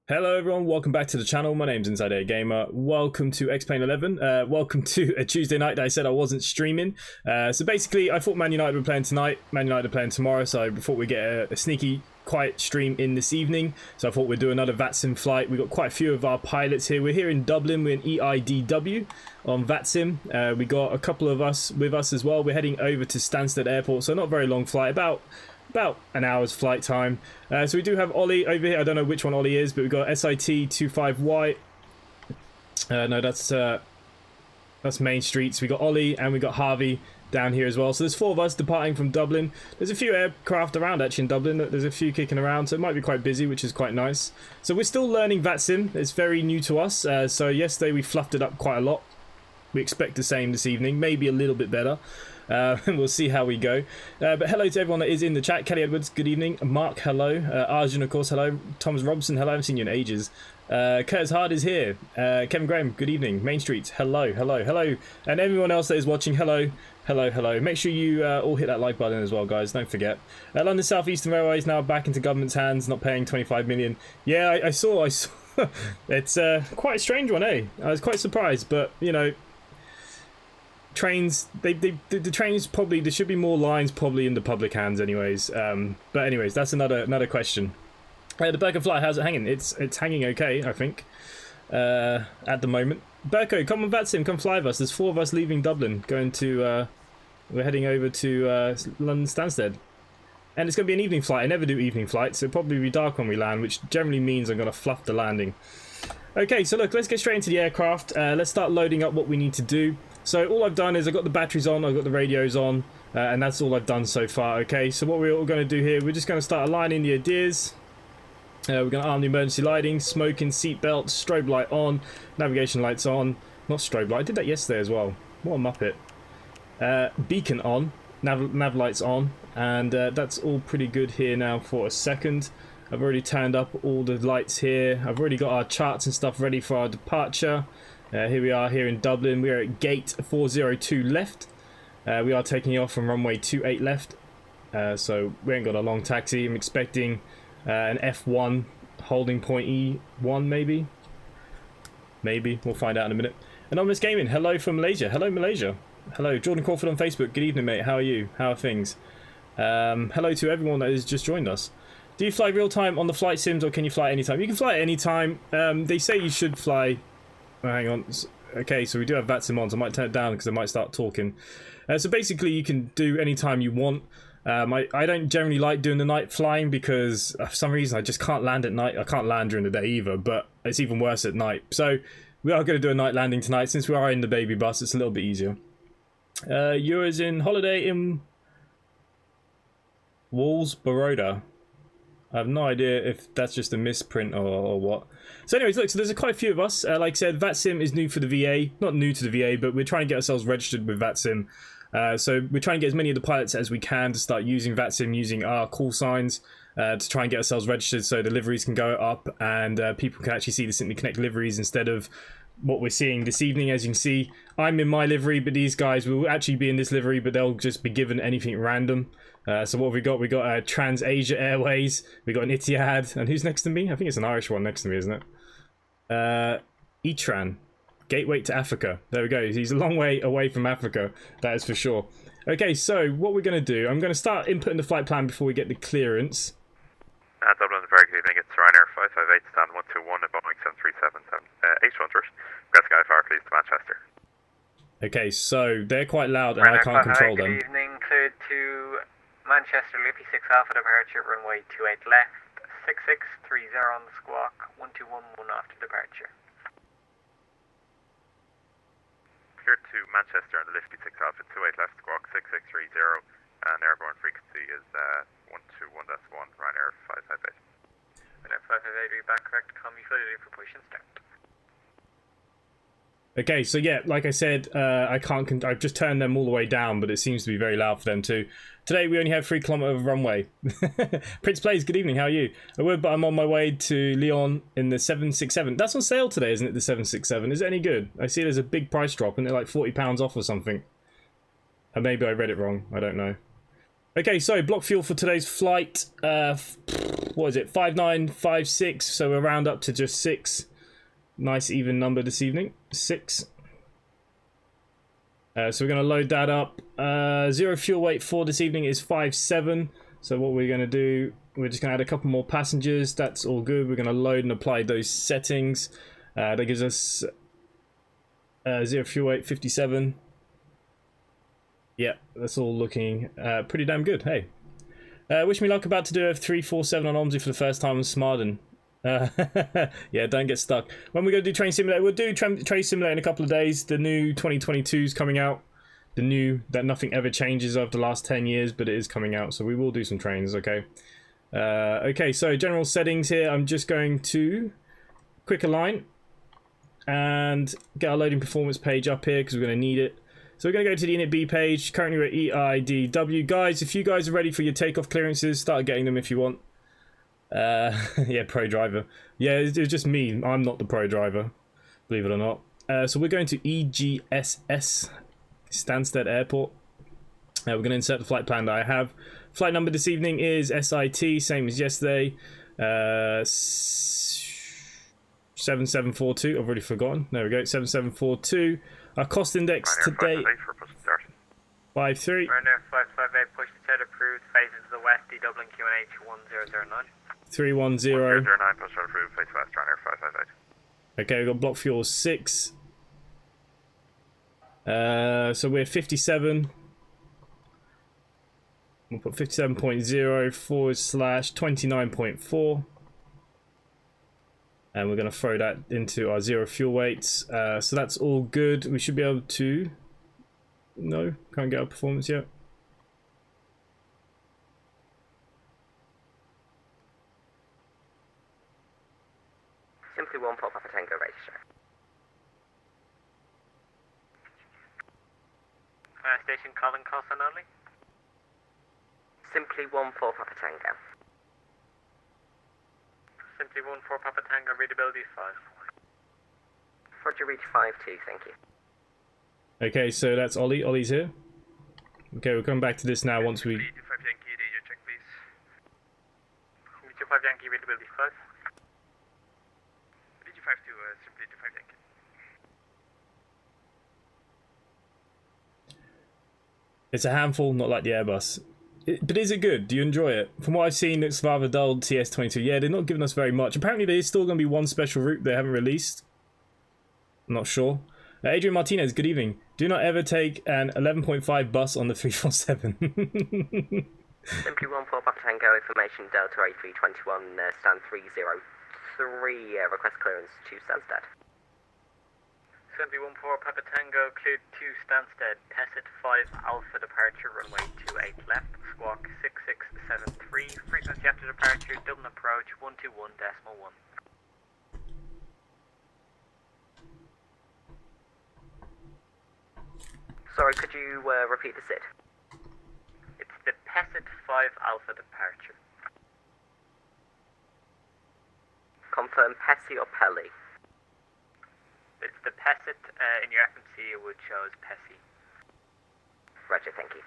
Hello everyone, welcome back to the channel. My name's InsideAgameR. Welcome to X-Plane 11. Welcome to a Tuesday night that I said I wasn't streaming. So basically, I thought Man United were playing tonight, Man United are playing tomorrow, so I thought we'd get a sneaky, quiet stream in this evening. So I thought we'd do another Vatsim flight. We've got quite a few of our pilots here. We're here in Dublin, we're in EIDW on Vatsim. We got a couple of us with us as well. We're heading over to Stansted Airport, so not a very long flight, about an hour's flight time. So we do have Ollie over here. I don't know which one Ollie is, but we've got SIT25Y. No, that's Main Street. So we got Ollie and we got Harvey down here as well. So there's four of us departing from Dublin. There's a few aircraft around actually in Dublin. There's a few kicking around, so it might be quite busy, which is quite nice. So we're still learning Vatsim. It's very new to us. So yesterday we fluffed it up quite a lot. We expect the same this evening, maybe a little bit better. We'll see how we go. But hello to everyone that is in the chat. Kelly Edwards, good evening. Mark, hello. Arjun, of course, hello. Thomas Robson, hello. I haven't seen you in ages. Curtis Hard is here. Kevin Graham, good evening. Main Street, hello, hello, hello. And everyone else that is watching, hello, hello, hello. Make sure you all hit that like button as well, guys. Don't forget. London South Eastern Railway is now back into government's hands, not paying 25 million. Yeah, I saw. It's quite a strange one, eh? I was quite surprised, but, you know, trains, the trains probably, there should be more lines probably in the public hands anyways. But anyways, that's another question. The Berko flight, how's it hanging? It's hanging okay, I think, at the moment. Berko, come on Vatsim, come fly with us. There's four of us leaving Dublin, going to, we're heading over to London Stansted. And it's going to be an evening flight. I never do evening flights, so it'll probably be dark when we land, which generally means I'm going to fluff the landing. Okay, so look, let's get straight into the aircraft. Let's start loading up what we need to do. So all I've done is I've got the batteries on, I've got the radios on, and that's all I've done so far, okay? So what we're all going to do here, we're just going to start aligning the ideas. We're going to arm the emergency lighting, smoking, seat belt, strobe light on, navigation lights on. Not strobe light, I did that yesterday as well. What a muppet. Beacon on, nav lights on, and that's all pretty good here now for a second. I've already turned up all the lights here. I've already got our charts and stuff ready for our departure. Here we are here in Dublin. We are at gate 402 left. We are taking off from runway 28 left. So we ain't got a long taxi. I'm expecting an F1 holding point E1 maybe. Maybe. We'll find out in a minute. Anonymous Gaming. Hello from Malaysia. Hello Malaysia. Hello. Jordan Crawford on Facebook. Good evening mate. How are you? How are things? Hello to everyone that has just joined us. Do you fly real time on the flight sims or can you fly anytime? You can fly at any time. They say you should fly. Oh, hang on. Okay, so we do have Vatsim on, so I might turn it down because I might start talking. So basically, you can do any time you want. I don't generally like doing the night flying because for some reason I just can't land at night. I can't land during the day either, but it's even worse at night. So we are going to do a night landing tonight. Since we are in the baby bus, it's a little bit easier. Yours in holiday in Walsborough. I have no idea if that's just a misprint or what. So anyways, look, so there's quite a few of us. Like I said, Vatsim is new for the VA. Not new to the VA, but we're trying to get ourselves registered with Vatsim. So we're trying to get as many of the pilots as we can to start using Vatsim, using our call signs to try and get ourselves registered so the liveries can go up and people can actually see the Simply Connect liveries instead of what we're seeing this evening. As you can see, I'm in my livery, but these guys will actually be in this livery, but they'll just be given anything random. So what have we got? We got Trans-Asia Airways, we got an Etihad, and who's next to me? I think it's an Irish one next to me, isn't it? Etran, Gateway to Africa. There we go. He's a long way away from Africa, that is for sure. Okay, so what we're going to do, I'm going to start inputting the flight plan before we get the clearance. Dublin, very good evening. It's Ryanair 558, stand 121 at Boeing 737 H1 Got Sky Fire, please, to Manchester. Okay, so they're quite loud and I can't control them. Good evening, cleared to Manchester, Liffey 6 Alpha departure, runway 28 left, 6630 on the squawk, 1211 after departure. Cleared to Manchester on the Liffey 6 Alpha, 28 left, squawk 6630, and airborne frequency is 121.1, Ryanair 558. Ryanair 558, read back correct, combi flight for push and start. Okay, so yeah, like I said, I've just turned them all the way down, but it seems to be very loud for them too. Today we only have 3 kilometre of runway. Prince Plays, good evening, how are you? I would, but I'm on my way to Lyon in the 767. That's on sale today, isn't it, the 767? Is it any good? I see there's a big price drop, and they're like £40 off or something. And maybe I read it wrong, I don't know. Okay, so block fuel for today's flight. what is it, 5956, so we'll round up to just 6. Nice even number this evening, 6. So we're going to load that up. Zero fuel weight for this evening is 57. So what we're going to do, we're just going to add a couple more passengers. That's all good. We're going to load and apply those settings. That gives us zero fuel weight, 57. Yeah, that's all looking pretty damn good. Hey. Wish me luck, about to do F347 on OMSI for the first time on Smarden. Yeah, don't get stuck. When we go to do Train Simulator, we'll do Train Simulator in a couple of days. The new 2022 is coming out. The new, that nothing ever changes over the last 10 years, but it is coming out. So we will do some trains, okay? Okay, so general settings here. I'm just going to quick align and get our loading performance page up here because we're going to need it. So we're going to go to the Init B page. Currently we're at EIDW. Guys, if you guys are ready for your takeoff clearances, start getting them if you want. Yeah, pro driver. Yeah, it's just me. I'm not the pro driver, believe it or not. So we're going to EGSS, Stansted Airport. We're going to insert the flight plan that I have. Flight number this evening is SIT, same as yesterday. 7742. I've already forgotten. There we go, 7742. Our cost index today, 5-3. Ryanair 558, push to set approved, faces to the west, DW and QNH 1009. 310. 09, push to approved, face west, Ryanair 558. Okay, we've got block fuel 6. So we're 57. We'll put 57.0/29.4. And we're going to throw that into our zero fuel weights. So that's all good. We should be able to... No, can't get our performance yet. Simply 1 for Papa Tango register. Station calling Carlson only. Simply 1 for Papa Tango. Simply 1 for Papa Tango, readability 5. Roger, reach 5-2, thank you. Okay, so that's Ollie. Ollie's here. Okay, we'll come back to this now once we... 25 Yankee, radio check please. 25 Yankee, readability 5. DG5 to simply 25 Yankee. It's a handful, not like the Airbus. But is it good? Do you enjoy it? From what I've seen, it's rather dull. TS22. Yeah, they're not giving us very much. Apparently, there is still going to be one special route they haven't released. I'm not sure. Adrian Martinez, good evening. Do not ever take an 11.5 bus on the 347. Simply 1 for Papa Tango, information Delta A321, stand 303, request clearance to Stansted. Simply 1 for Papa Tango, cleared to Stansted, Pessit 5 Alpha departure, runway 28 left, squawk 6673, frequency after departure, Dublin approach 121.1. Sorry, could you repeat the SID? It's the Pessit 5 Alpha departure. Confirm Pessi or Pelly? It's the Pessit, in your FMC it would show as Pessi. Roger, thank you.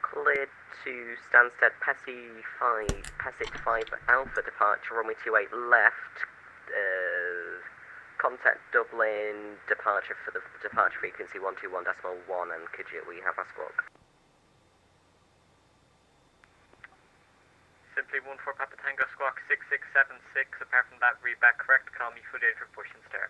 Cleared to Stansted, Pessit 5 Alpha departure, runway 28 left, contact Dublin, departure for the departure frequency 121.1, and could we have our squawk? Simply 1 for Papa Tango, squawk 6676, apart from that, read back correct, call me for data for push and start.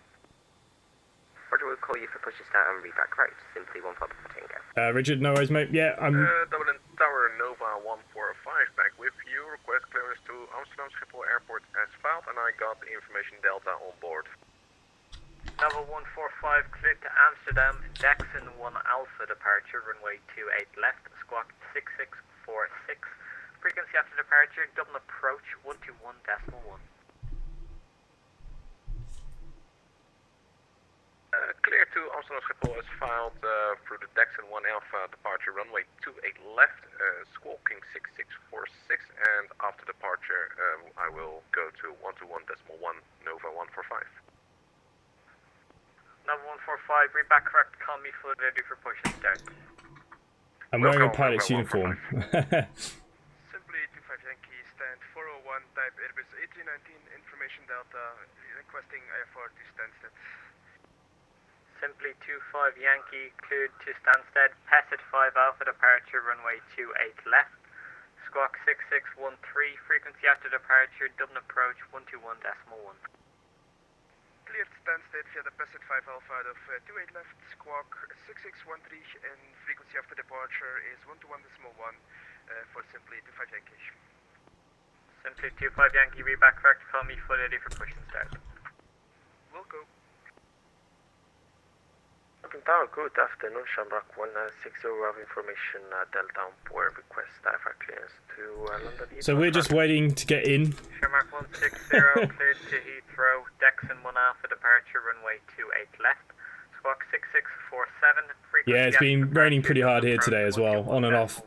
Roger, we'll call you for push and start and read back correct, simply 1 for Papa Tango. Richard, no worries, mate. Yeah, I'm... Dublin Tower Nova 145 back with you. Request clearance to Amsterdam Schiphol Airport as filed, and I got the information Delta on board. Nova 145, cleared to Amsterdam, Jackson 1 Alpha departure, runway 28 left, squawk 6646. Frequency after departure, Dublin approach 121.1. Clear to Amsterdam Schiphol as filed through the Jackson 1 Alpha departure, runway 28 left, squawking 6646, and after departure I will go to 121.1 Nova 145. Nova 145, read back correct, call me for ready for push and start. I'm wearing a pilot's uniform. A319 information Delta, requesting IFR to Stansted. Simply 25 Yankee, cleared to Stansted, pass at 5 Alpha departure, runway 28 left. Squawk 6613, frequency after departure, Dublin approach 121.1. Cleared Stansted via the pass at 5 Alpha out of 28 left, squawk 6613, and frequency after departure is 121.1 for simply 25 Yankee. Simply 25 Yankee, be back correct, call me fully ready for push and start. Will go. Tower, good afternoon. Shamrock 160, we have information Delta on board, request IFR clearance to London Heathrow. So we're just waiting to get in. Shamrock 160, cleared to Heathrow, Dexon 1 Alpha departure, runway 28 left. Squawk 6647, frequency. Yeah, it's been raining pretty hard here today as well, on and off.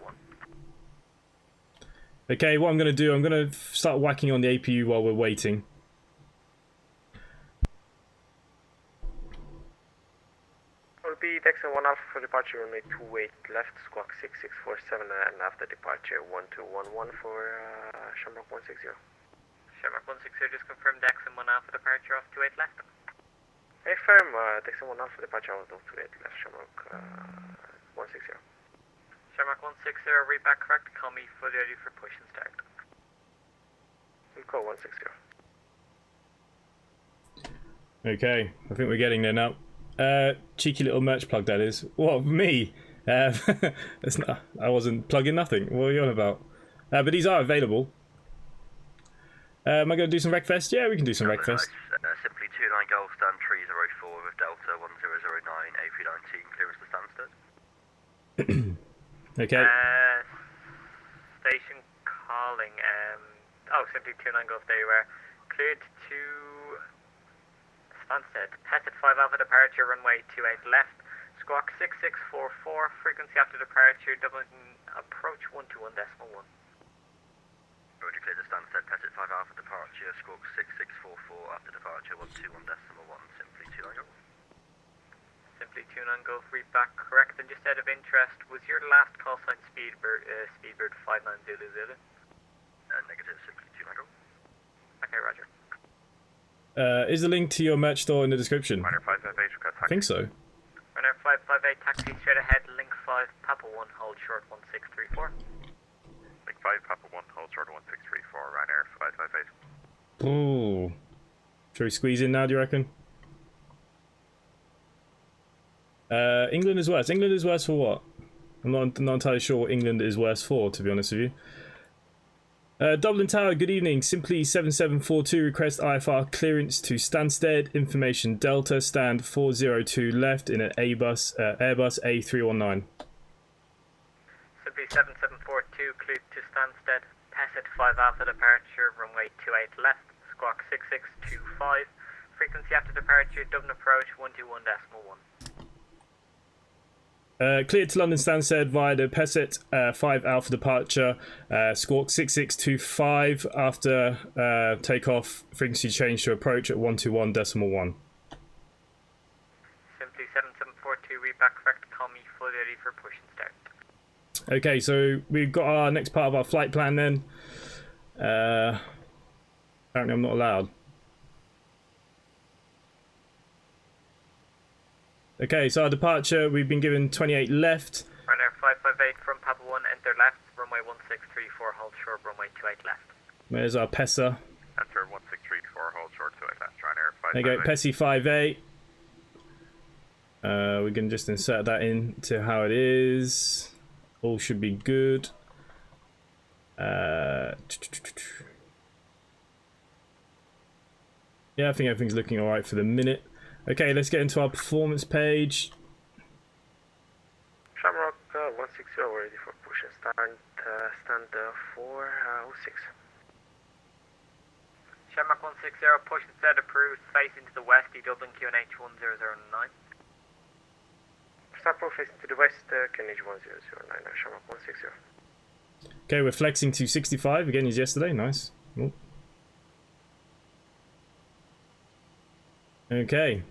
Okay, what I'm going to do, I'm going to start whacking on the APU while we're waiting. Will be Dexon 1 Alpha for departure, runway 28 left, squawk 6647, and after departure 1211 for Shamrock 160. Shamrock 160, just confirm Dexon 1 Alpha departure off 28 left. Affirm, Dexon 1 Alpha departure out of 28 left, Shamrock 160. Shamrock 160, read back correct, call me fully ready for push and start. We'll call 160. Okay, I think we're getting there now. Cheeky little merch plug that is. What, me? That's not, I wasn't plugging nothing. What are you on about? But these are available. Am I going to do some Wreckfest? Yeah, we can do some Wreckfest. Simply 29 Golf Stand 304 with Delta 1009 A319 clearance to Stansted. Okay. Station calling. Simply 29 Golf, there you are. Cleared to Stansted. Pass at 5 Alpha departure, runway 28 left. Squawk 6644, frequency after departure, Dublin approach 121.1. Roger, clear to Stansted, pass at 5 Alpha departure, squawk 6644 after departure 121.1, simply 29 Golf. Simply 29 Golf, read back correct. And just out of interest, was your last call sign Speedbird 5900? Negative, simply 29 Golf. Okay, roger. Is the link to your merch store in the description? Runner 558, request I think so. Runner 558, taxi straight ahead, link 5, Papa 1, hold short 1634. Link 5, Papa 1, hold short 1634, Ryanair 558. Ooh. Should we squeeze in now, do you reckon? England is worse. England is worse for what? I'm not entirely sure what England is worse for, to be honest with you. Dublin Tower, good evening. Simply 7742, request IFR clearance to Stansted. Information Delta, stand 402 left in an Airbus A319. Simply 7742, cleared to Stansted. Pass at 5 Alpha departure, runway 28 left. Squawk 6625, frequency after departure, Dublin approach 121.1. Cleared to London Stansted via the Pesset 5 Alpha departure, squawk 6625 after takeoff, frequency change to approach at 121.1. Simply 7742, read back correct, call me fully ready for push and start. Okay, so we've got our next part of our flight plan then. Apparently I'm not allowed. Okay, so our departure, we've been given 28 left. Runner 558 from Papa 1, enter left, runway 1634, hold short, runway 28 left. There's our PESA. Enter 1634, hold short 28 left, Ryanair 558. There you go, PESI 58. We can just insert that into how it is. All should be good. Yeah, I think everything's looking alright for the minute. Okay, let's get into our performance page. Shamrock 160, ready for push and start. Stand 406. Shamrock 160, push and start approved, facing to the west, Dublin QNH 1009. Start facing to the west, QNH 1009, Shamrock 160. Okay, we're flexing to 65 again as yesterday. Nice. Ooh. Okay,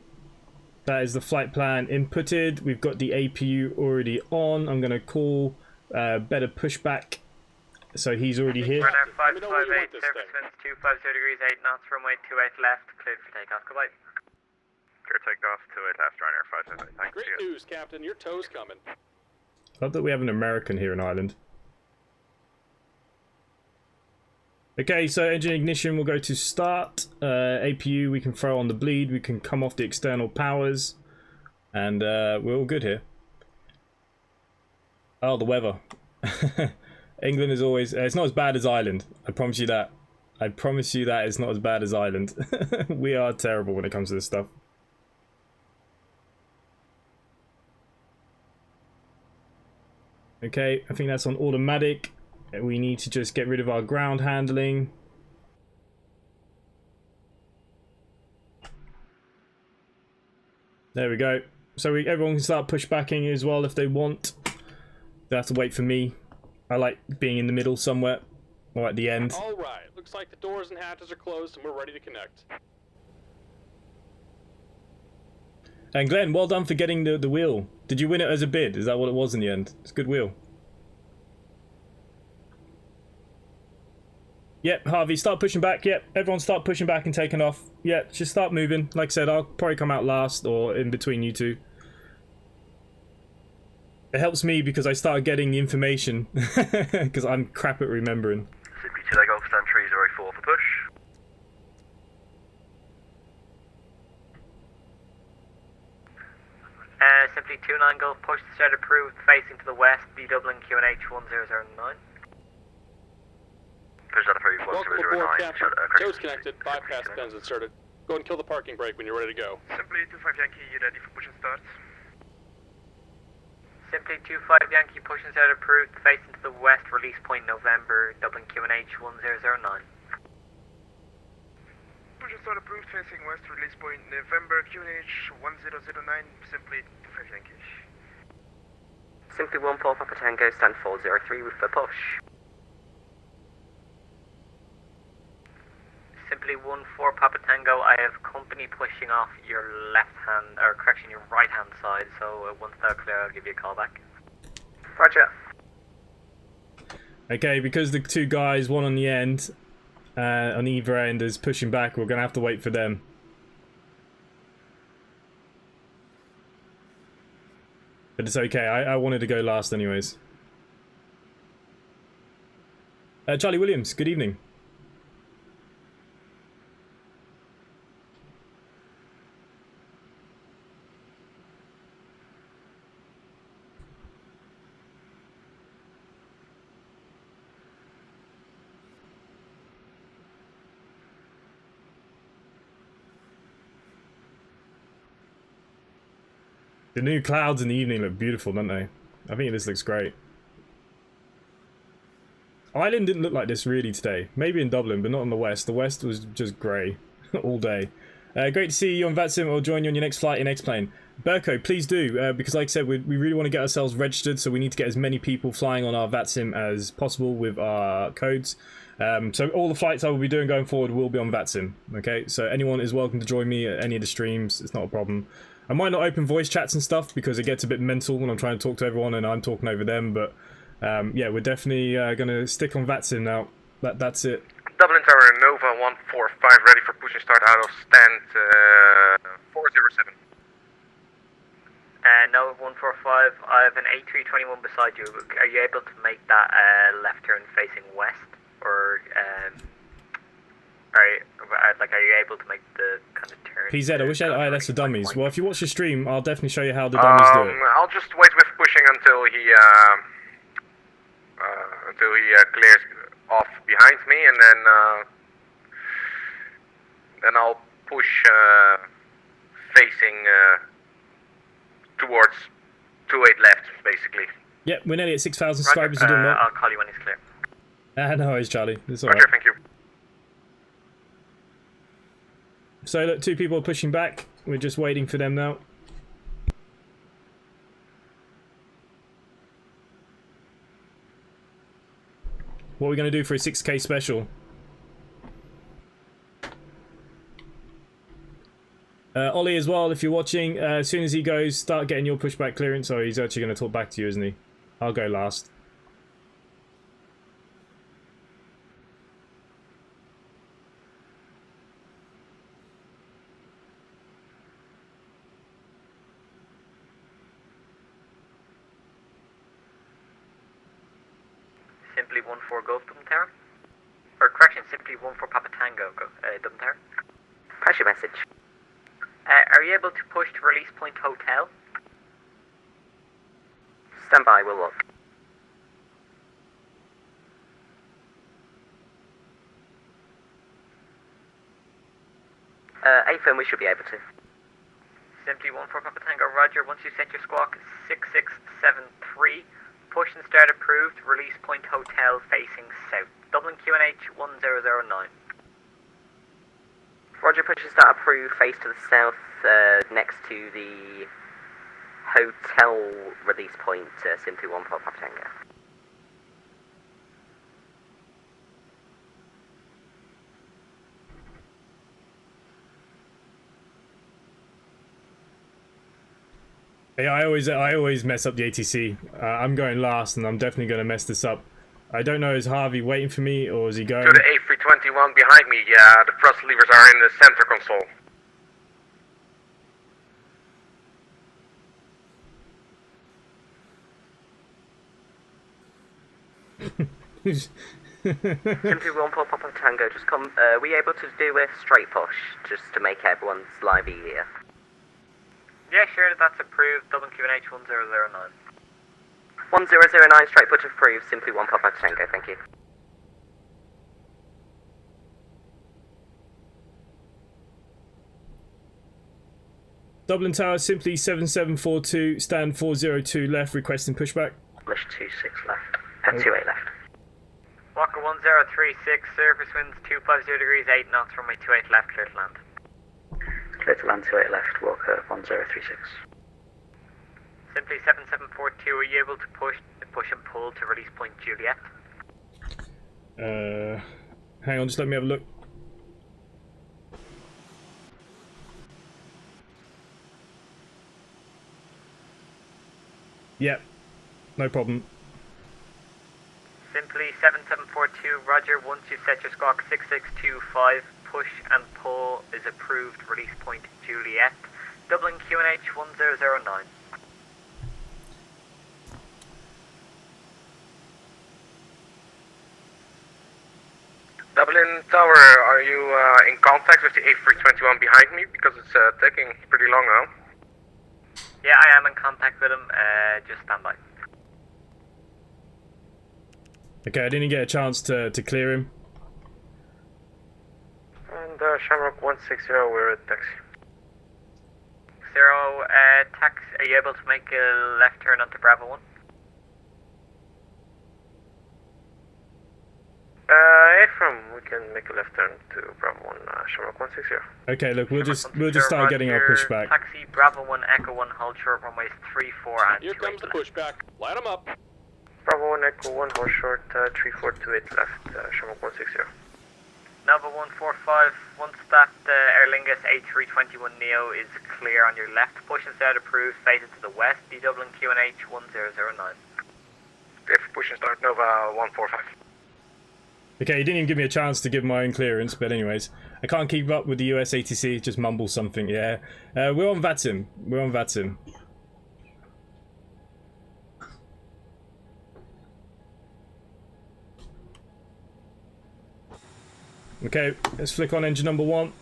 that is the flight plan inputted. We've got the APU already on. I'm going to call better pushback So he's already here. Runner Let me know where you 558, want this surface thing. winds 250 degrees 8 knots, runway 28 left, cleared for takeoff. Goodbye. Clear takeoff, 28 left, runner 578. Thanks. Great news, Captain. Your tow's coming. Love that we have an American here in Ireland. Okay, so engine ignition will go to start. APU we can throw on the bleed. We can come off the external powers. And we're all good here. Oh, the weather. England is always... it's not as bad as Ireland. I promise you that. I promise you that it's not as bad as Ireland. We are terrible when it comes to this stuff. Okay, I think that's on automatic. We need to just get rid of our ground handling. There we go. So everyone can start pushbacking as well if they want. They have to wait for me. I like being in the middle somewhere, or at the end. All right. Looks like the doors and hatches are closed, and we're ready to connect. And Glenn, well done for getting the wheel. Did you win it as a bid? Is that what it was in the end? It's a good wheel. Yep, Harvey, start pushing back. Yep, everyone start pushing back and taking off. Yep, just start moving. Like I said, I'll probably come out last or in between you two. It helps me because I start getting the information because I'm crap at remembering. CP2 Golf Stand 304 for push. Simply 29 Golf, push to start approved, facing to the west, B Dublin QNH 1009. Push that approved, Welcome 1009. aboard, Captain. Tow's connected. Bypass pins inserted. Go and kill the parking brake when you're ready to go. Simply 25 Yankee, you ready for push and start? Simply 25 Yankee, push and start approved, facing to the west, release point November, Dublin QNH 1009. Push and start approved, facing west, release point November, QNH 1009, simply 25 Yankee. Simply 14 Papa Tango, stand 403 with the push. Simply 14 Papa Tango, I have company pushing off your left hand, or correction, your right hand side, so once they're clear, I'll give you a call back. Roger. Okay, because the two guys, one on the end, on either end is pushing back, we're going to have to wait for them. But it's okay, I wanted to go last anyways. Charlie Williams, good evening. The new clouds in the evening look beautiful, don't they? I think this looks great. Ireland didn't look like this really today. Maybe in Dublin, but not in the West. The West was just grey all day. Great to see you on Vatsim. I'll join you on your next flight in X-Plane. Berko, please do, because like I said, we really want to get ourselves registered, so we need to get as many people flying on our Vatsim as possible with our codes. So all the flights I will be doing going forward will be on Vatsim, okay? So anyone is welcome to join me at any of the streams. It's not a problem. I might not open voice chats and stuff because it gets a bit mental when I'm trying to talk to everyone and I'm talking over them, but yeah, we're definitely going to stick on Vatsim now. That's it. Dublin Tower Nova 145, ready for push and start out of stand 407. Nova 145, I have an A321 beside you. Are you able to make that left turn facing west? Or are you able to make the kind of turn? PZ, I wish I had ILS for dummies. Well, if you watch the stream, I'll definitely show you how the dummies do it. I'll just wait with pushing until he clears off behind me, and then I'll push facing towards 28 left, basically. Yep, we're nearly at 6,000 subscribers. You're doing well. I'll call you when it's clear. No worries, Charlie. It's alright. Roger, thank you. So look, two people are pushing back. We're just waiting for them now. What are we going to do for a 6K special? Ollie as well, if you're watching, as soon as he goes, start getting your pushback clearance. Oh, he's actually going to talk back to you, isn't he? I'll go last. 14 Golf Dublin Tower. Or correction, simply 14 Papa Tango Dublin Tower. Pass your message. Are you able to push to Release Point Hotel? Stand by, we'll look. A-firm, we should be able to. Simply 14 Papa Tango, roger. Once you set your squawk 6673, push and start approved, Release Point Hotel facing south. Dublin QNH 1009. Roger, push and start approved, face to the south, next to the hotel release point, simply 14 Papa Tango. Yeah, I always mess up the ATC. I'm going last, and I'm definitely going to mess this up. I don't know, is Harvey waiting for me, or is he going? To the A321 behind me, yeah, the thrust levers are in the center console. Simply 14 Papa Tango, just come, we able to do a straight push, just to make everyone's live easier? Yeah, sure, that's approved. Dublin QNH 1009. 1009, straight push approved, simply 1 Papa Tango, thank you. Dublin Tower, simply 7742, stand 402 left, requesting pushback. English 26 left, 28 left. Walker 1036, surface winds 250 degrees, 8 knots, runway 28 left, clear to land. Clear to land 28 left, Walker 1036. Simply 7742, are you able to push and pull to Release Point Juliet? Hang on, just let me have a look. Yep, no problem. Simply 7742, roger. Once you set your squawk 6625, push and pull is approved. Release Point Juliet. Dublin QNH 1009. Dublin Tower, are you in contact with the A321 behind me? Because it's taking pretty long now. Yeah, I am in contact with him. Just stand by. Okay, I didn't get a chance to clear him. And Shamrock 160, we're at taxi. 0, taxi, are you able to make a left turn onto Bravo 1? From we can make a left turn to Bravo 1, Shamrock 160. Okay, look, we'll just start getting our pushback. Taxi Bravo 1 Echo 1, hold short runways 34 and Here comes the pushback. Line them up. Bravo 1 Echo 1, hold short 3428 left, Shamrock 160. Nova 145, once that Aer Lingus A321 Neo is clear on your left, push and start approved, facing to the west, the Dublin QNH 1009. If push and start Nova 145. Okay, he didn't even give me a chance to give my own clearance, but anyways. I can't keep up with the US ATC, just mumble something, yeah. We're on Vatsim. We're on Vatsim. Okay, let's flick on engine number 1.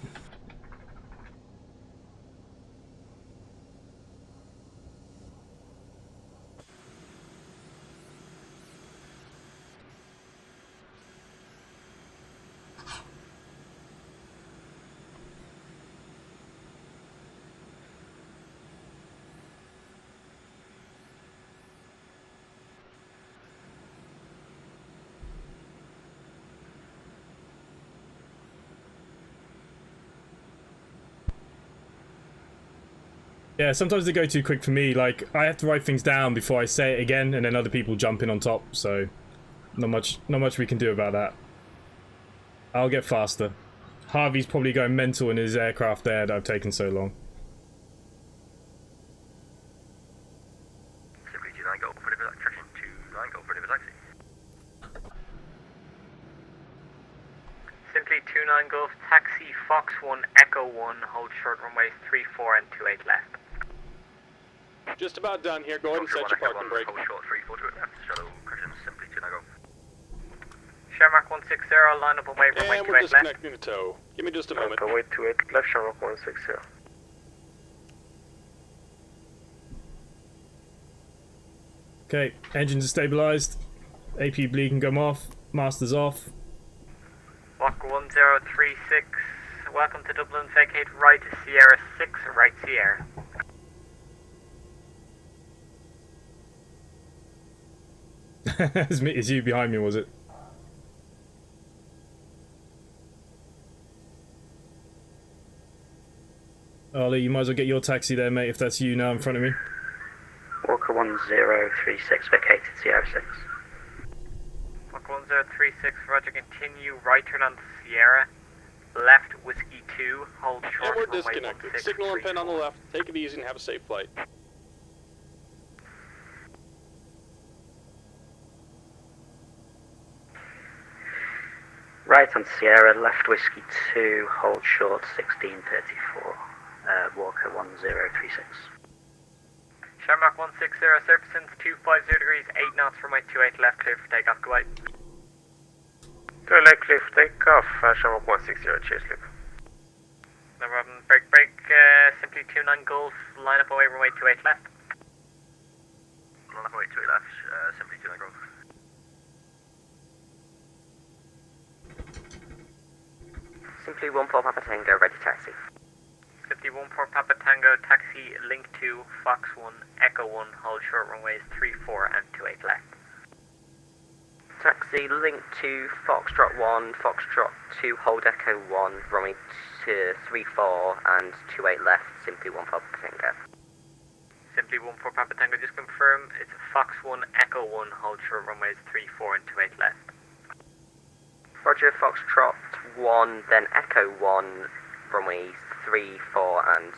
Yeah, sometimes they go too quick for me. Like, I have to write things down before I say it again, and then other people jump in on top, so not much we can do about that. I'll get faster. Harvey's probably going mental in his aircraft there that I've taken so long. Simply 29 Golf for the attraction 29 Golf for the taxi. Simply 29 Golf, taxi Fox 1 Echo 1, hold short runways 34 and 28 left. Just about done here. Go ahead and set your parking brake. Hold short 342 left. Shuttle correction simply 29 Golf. Shamrock 160, line up and wait, runway And we're 28 left. disconnecting the tow. Give me just a moment. Runway 28 left, Shamrock 160. Okay, engines are stabilised. AP bleed can come off. Master's off. Walk 1036, welcome to Dublin, vacate right Sierra 6, right Sierra. It's you behind me, was it? Ollie, you might as well get your taxi there, mate, if that's you now in front of me. Walker 1036, vacated Sierra 6. Walk 1036, roger, continue, right turn on Sierra, left Whiskey 2, hold And short, we're runway disconnected. 16, Signal and pin on the left. Take it easy and have a safe flight. Right on Sierra, left Whiskey 2, hold short 1634. Walker 1036. Shamrock 160, surface into 250 degrees, 8 knots from my 28 left, clear for takeoff, goodbye. 2 left, clear for takeoff, Shamrock 160, chase loop. No problem, break, simply 29 Gulf, line up away, runway 28 left. Line up away 28 left, simply 29 Grove. Simply 14 Papa Tango, ready taxi. 51 for Papa Tango, taxi, link 2, Fox 1, Echo 1, hold short runways 34 and 28 left. Taxi, link 2, Foxtrot 1, Foxtrot 2, hold Echo 1, runway 34 and 28 left, simply 14 Papa Tango. Simply 1 for Papa Tango, just confirm it's Fox 1, Echo 1, hold short runways 34 and 28 left. Roger, Foxtrot 1, then Echo 1, runway 34 and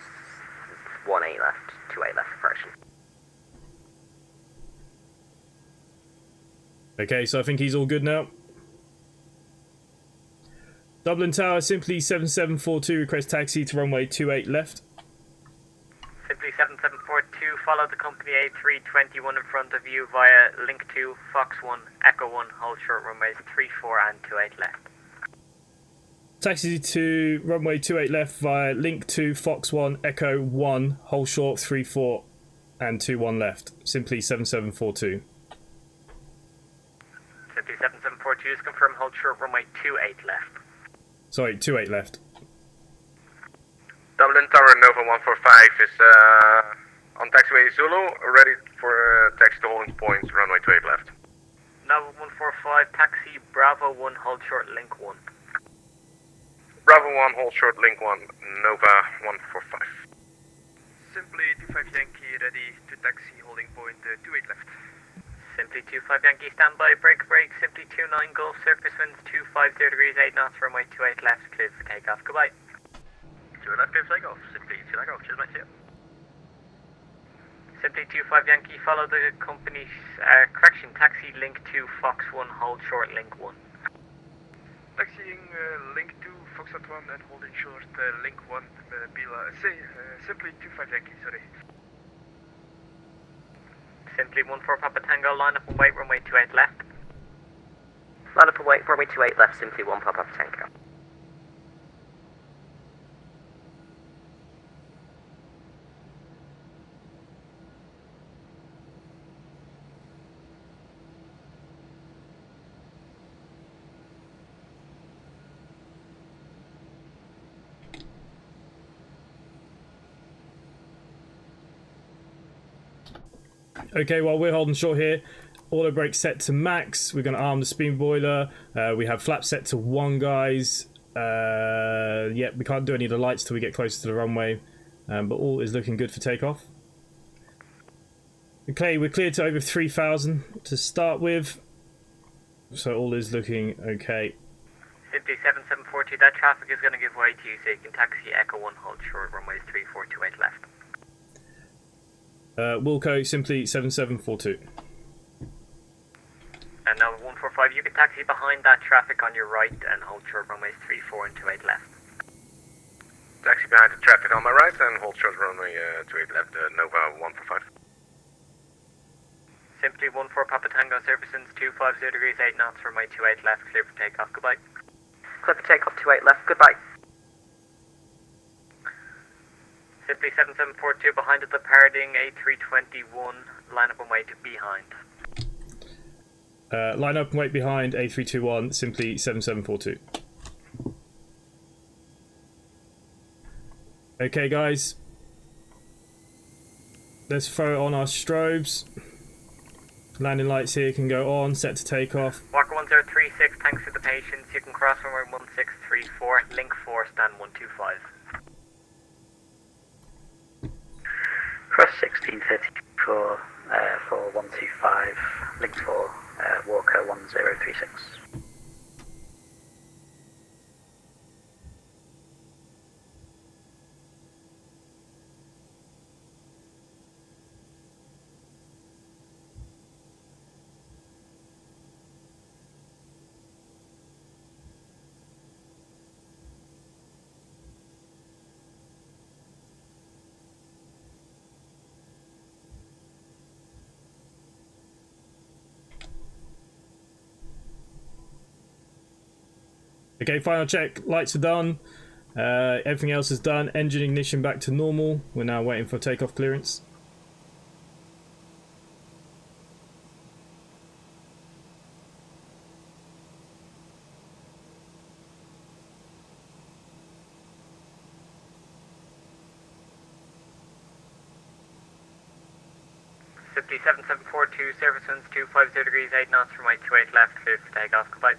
18 left, 28 left approaching. Okay, so I think he's all good now. Dublin Tower, simply 7742, request taxi to runway 28 left. Simply 7742, follow the company A321 in front of you via link 2, Fox 1, Echo 1, hold short runways 34 and 28 left. Taxi to runway 28 left via link 2, Fox 1, Echo 1, hold short 34 and 21 left. Simply 7742. Simply 7742, just confirm hold short runway 28 left. Sorry, 28 left. Dublin Tower Nova 145 is on taxiway Zulu, ready for taxi to holding points, runway 28 left. Nova 145, taxi Bravo 1, hold short link 1. Bravo 1, hold short, link 1, Nova 145. Simply 25 Yankee, ready to taxi, holding point 28 left. Simply 25 Yankee, standby, break, simply 29 Gulf, surface winds 250 degrees, 8 knots, runway 28 left, cleared for takeoff, goodbye. 28 left, clear for takeoff. Simply 29 Grove, cheers mate, see ya. Simply 25 Yankee, follow the company's, correction, taxi link 2, Fox 1, hold short link 1. Taxiing link 2, Foxtrot 1 and holding short link 1, Bila, simply 25 Yankee, sorry. Simply 14 Papa Tango, line up and wait, runway 28 left. Line up and wait, runway 28 left, simply 1 Papa Tango. Okay, while we're holding short here, auto brake set to max. We're going to arm the spin boiler. We have flap set to 1, guys. Yeah, we can't do any of the lights till we get closer to the runway, but all is looking good for takeoff. Okay, we're cleared to over 3,000 to start with, so all is looking okay. Simply 7742, that traffic is going to give way to you, so you can taxi Echo 1, hold short, runways 3428 left. Wilco, simply 7742. And now 145, you can taxi behind that traffic on your right and hold short runways 34 and 28 left. Taxi behind the traffic on my right and hold short runway 28 left, Nova 145. Simply 14 Papa Tango, service winds 250 degrees, 8 knots, runway 28 left, clear for takeoff, goodbye. Clear for takeoff, 28 left, goodbye. Simply 7742 behind at the departing A321, line up and wait behind. Line up and wait behind A321, simply 7742. Okay, guys. Let's throw on our strobes. Landing lights here can go on, set to take off. Walker 1036, thanks for the patience. You can cross runway 1634, link 4, stand 125. Cross 1634 for 125, link 4, Walker 1036. Okay, final check. Lights are done. Everything else is done. Engine ignition back to normal. We're now waiting for takeoff clearance. Simply 7742, service winds 250 degrees, 8 knots, runway 28 left, clear for takeoff, goodbye.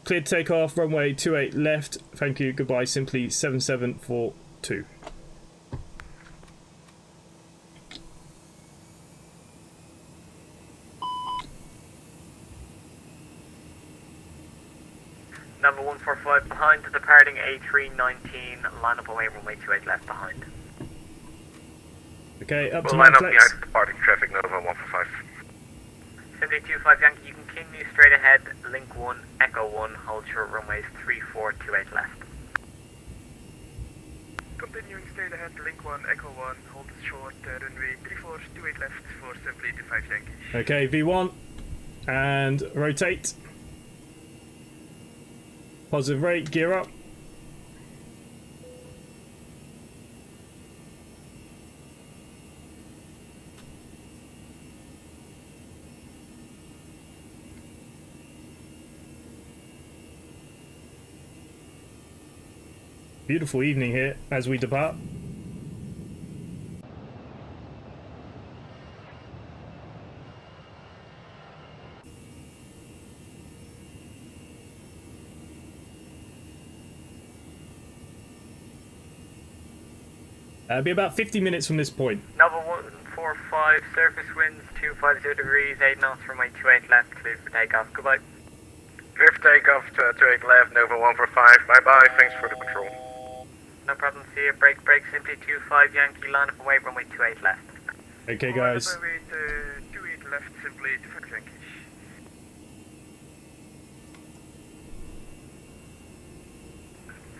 Cleared takeoff, runway 28 left. Thank you, goodbye, simply 7742. Number 145 behind the departing A319, line up away, runway 28 left behind. Okay, up to We'll line up flex. behind departing traffic, Nova 145. Simply 25 Yankee, you can continue straight ahead, link 1, echo 1, hold short runways 3428 left. Continuing straight ahead, link 1, echo 1, hold short, runway 3428 left for simply 25 Yankee. Okay, V1. And rotate. Positive rate, gear up. Beautiful evening here as we depart. Be about 50 minutes from this point. Nova 145, surface winds 250 degrees, 8 knots, runway 28 left, clear for takeoff, goodbye. Clear for takeoff, 28 left, Nova 145, bye bye, thanks for the control. No problem, see you, break, simply 25 Yankee, line up away, runway 28 left. Okay, guys. Runway 28 left, simply 25 Yankee.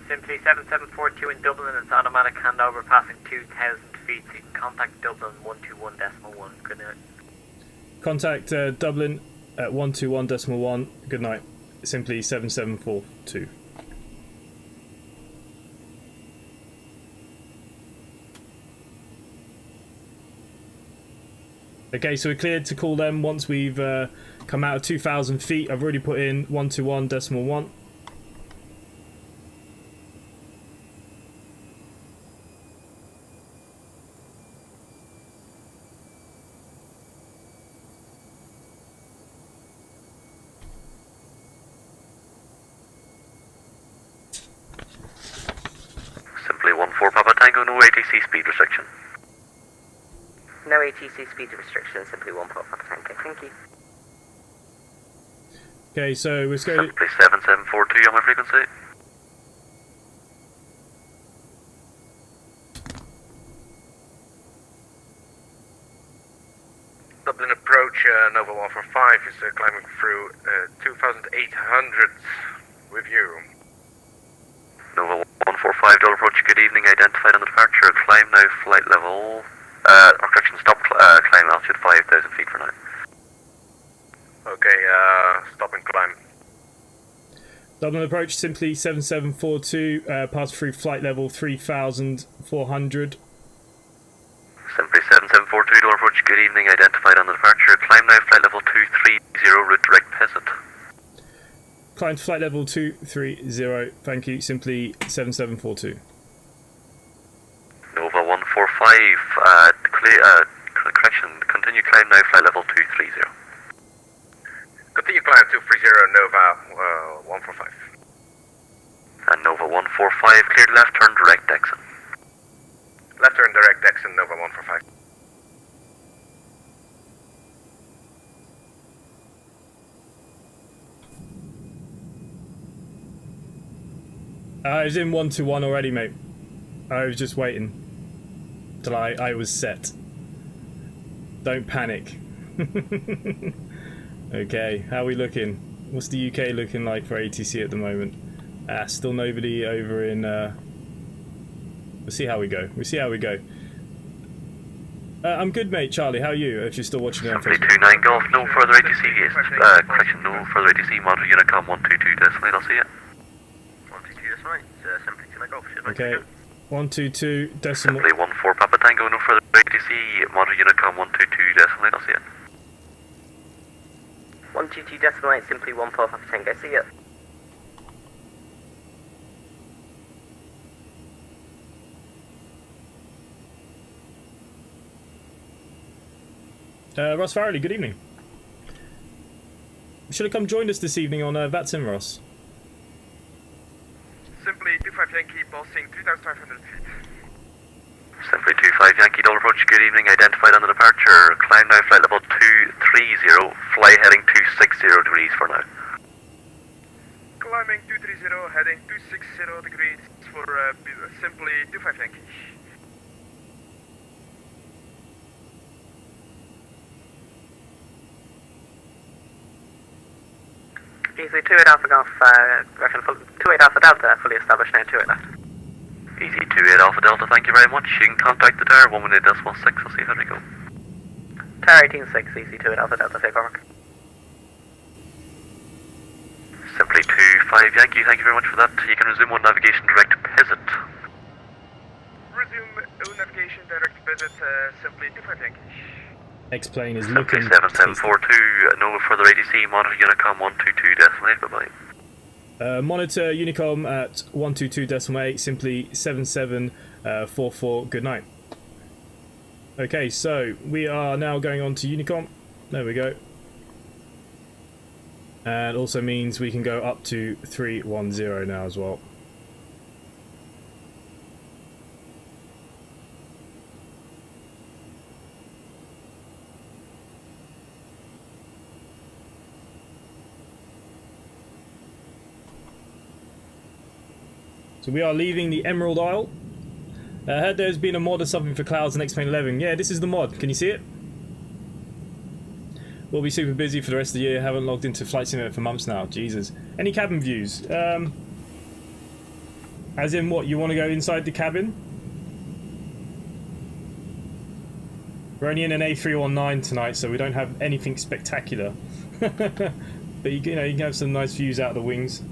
Simply 7742 in Dublin, it's automatic handover passing 2,000 feet, so you can contact Dublin 121.1, good night. Contact Dublin at 121.1. Good night. Simply 7742. Okay, so we're cleared to call them once we've come out of 2,000 feet. I've already put in 121.1. Simply 14 Papa Tango, no ATC speed restriction. No ATC speed restriction, simply 1 Papa Tango, thank you. Okay, so let's go. Simply 7742 on my frequency. Dublin approach, Nova 145 is climbing through 2,800 with you. Nova 145, Dublin approach, good evening, identified on the departure, climb now, flight level, or correction, stop, climb altitude 5,000 feet for now. Okay, stop and climb. Dublin approach, simply 7742, pass through flight level 3400. Simply 7742, door approach, good evening, identified on the departure. Climb now, flight level 230, route direct Peasant. Climb to flight level 230, thank you, simply 7742. Nova 145, correction, continue climb now, flight level 230. Continue climb 230, Nova 145. And Nova 145, cleared left turn direct exit. Left turn direct exit, Nova 145. I was in 121 already, mate. I was just waiting till I was set. Don't panic. Okay, how are we looking? What's the UK looking like for ATC at the moment? Still nobody over in... We'll see how we go. I'm good, mate. Charlie, how are you? If you're still watching it on Simply Facebook. 29 Golf, no further ATC, correction, no further ATC, monitor Unicom 122 decimate, I'll see ya. 122 decimate, simply 29 Golf, should Okay, 122 decimal. Simply 14 Papa Tango, no further ATC, monitor Unicom 122 decimate, I'll see ya. 122 decimal 8, simply 14 Papa Tango, see ya. Ross Farrelly, good evening. You should have come joined us this evening on Vatsim, Ross. Simply 25 Yankee, bossing 3,500 feet. Simply 25 Yankee, double approach, good evening, identified on the departure. Climb now, flight level 230, fly heading 260 degrees for now. Climbing 230, heading 260 degrees for simply 25 Yankee. Easy 28 Alpha Golf, 28 Alpha Delta, fully established now, 28 left. Easy 28 Alpha Delta, thank you very much. You can contact the tower, 1 minute decimal 6, I'll see how we go. Tower 18-6, easy 28 Alpha Delta, take over. Simply 25 Yankee, thank you very much for that. You can resume on navigation direct Peasant. Resume navigation direct visit, simply 25 Yankee. X-plane is Simply looking... 7742, no further ATC, monitor Unicom 122 decimal 8, bye-bye. Monitor Unicom at 122.8, simply 7744, good night. Okay, so we are now going on to Unicom. There we go. And also means we can go up to 310 now as well. So we are leaving the Emerald Isle. I heard there's been a mod or something for Clouds and X-Plane 11. Yeah, this is the mod. Can you see it? We'll be super busy for the rest of the year. Haven't logged into Flight Simulator for months now. Jesus. Any cabin views? As in what? You want to go inside the cabin? We're only in an A319 tonight, so we don't have anything spectacular. But you know, you can have some nice views out of the wings.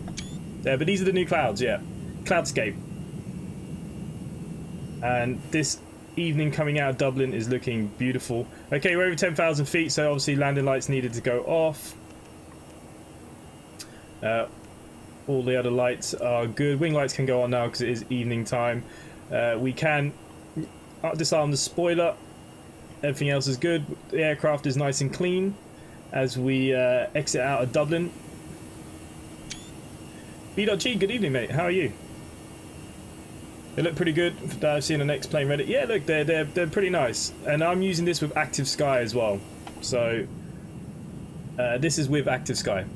But these are the new clouds, yeah. Cloudscape. And this evening coming out of Dublin is looking beautiful. Okay, we're over 10,000 feet, so obviously landing lights needed to go off. All the other lights are good. Wing lights can go on now because it is evening time. We can disarm the spoiler. Everything else is good. The aircraft is nice and clean as we exit out of Dublin. B.G, good evening, mate. How are you? They look pretty good that I've seen on X-Plane Reddit. Yeah, look, they're pretty nice. And I'm using this with Active Sky as well. So, this is with Active Sky.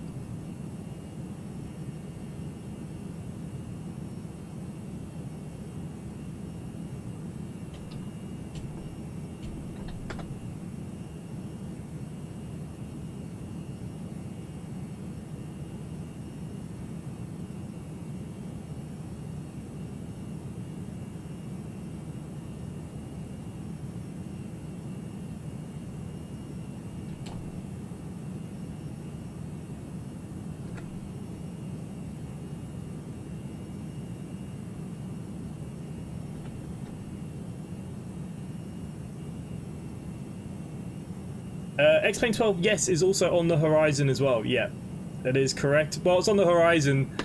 X-Plane 12, yes, is also on the horizon as well. Yeah, that is correct. Well, it's on the horizon.